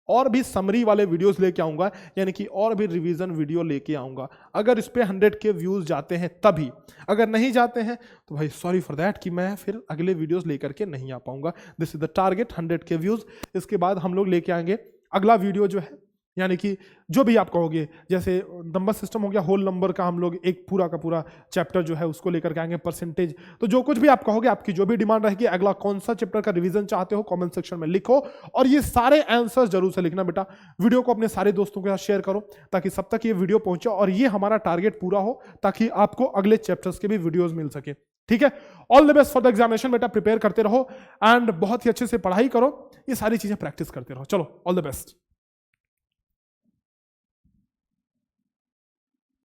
और भी समरी वाले वीडियोस लेके आऊंगा, यानी कि और भी रिवीजन वीडियो लेके आऊंगा। अगर इस पे 100 के व्यूज जाते हैं तभी, अगर नहीं जाते हैं तो भाई सॉरी फॉर दैट कि मैं फिर अगले वीडियोस लेकर के नहीं आ पाऊंगा। दिस इज द टारगेट, 100 के व्यूज। इसके बाद हम लोग लेके आएंगे अगला वीडियो जो है, यानी कि जो भी आप कहोगे, जैसे नंबर सिस्टम हो गया, होल नंबर का हम लोग एक पूरा का पूरा चैप्टर जो है उसको लेकर के आएंगे, परसेंटेज। तो जो कुछ भी आप कहोगे, आपकी जो भी डिमांड रहेगी, अगला कौन सा चैप्टर का रिवीजन चाहते हो कमेंट सेक्शन में लिखो और ये सारे आंसर्स जरूर से लिखना बेटा। वीडियो को अपने सारे दोस्तों के साथ शेयर करो ताकि सब तक ये वीडियो पहुंचे और ये हमारा टारगेट पूरा हो, ताकि आपको अगले चैप्टर्स के भी वीडियोज मिल सके, ठीक है। All the best for the examination बेटा, प्रिपेयर करते रहो एंड बहुत ही अच्छे से पढ़ाई करो, ये सारी चीजें प्रैक्टिस करते रहो। चलो ऑल द बेस्ट।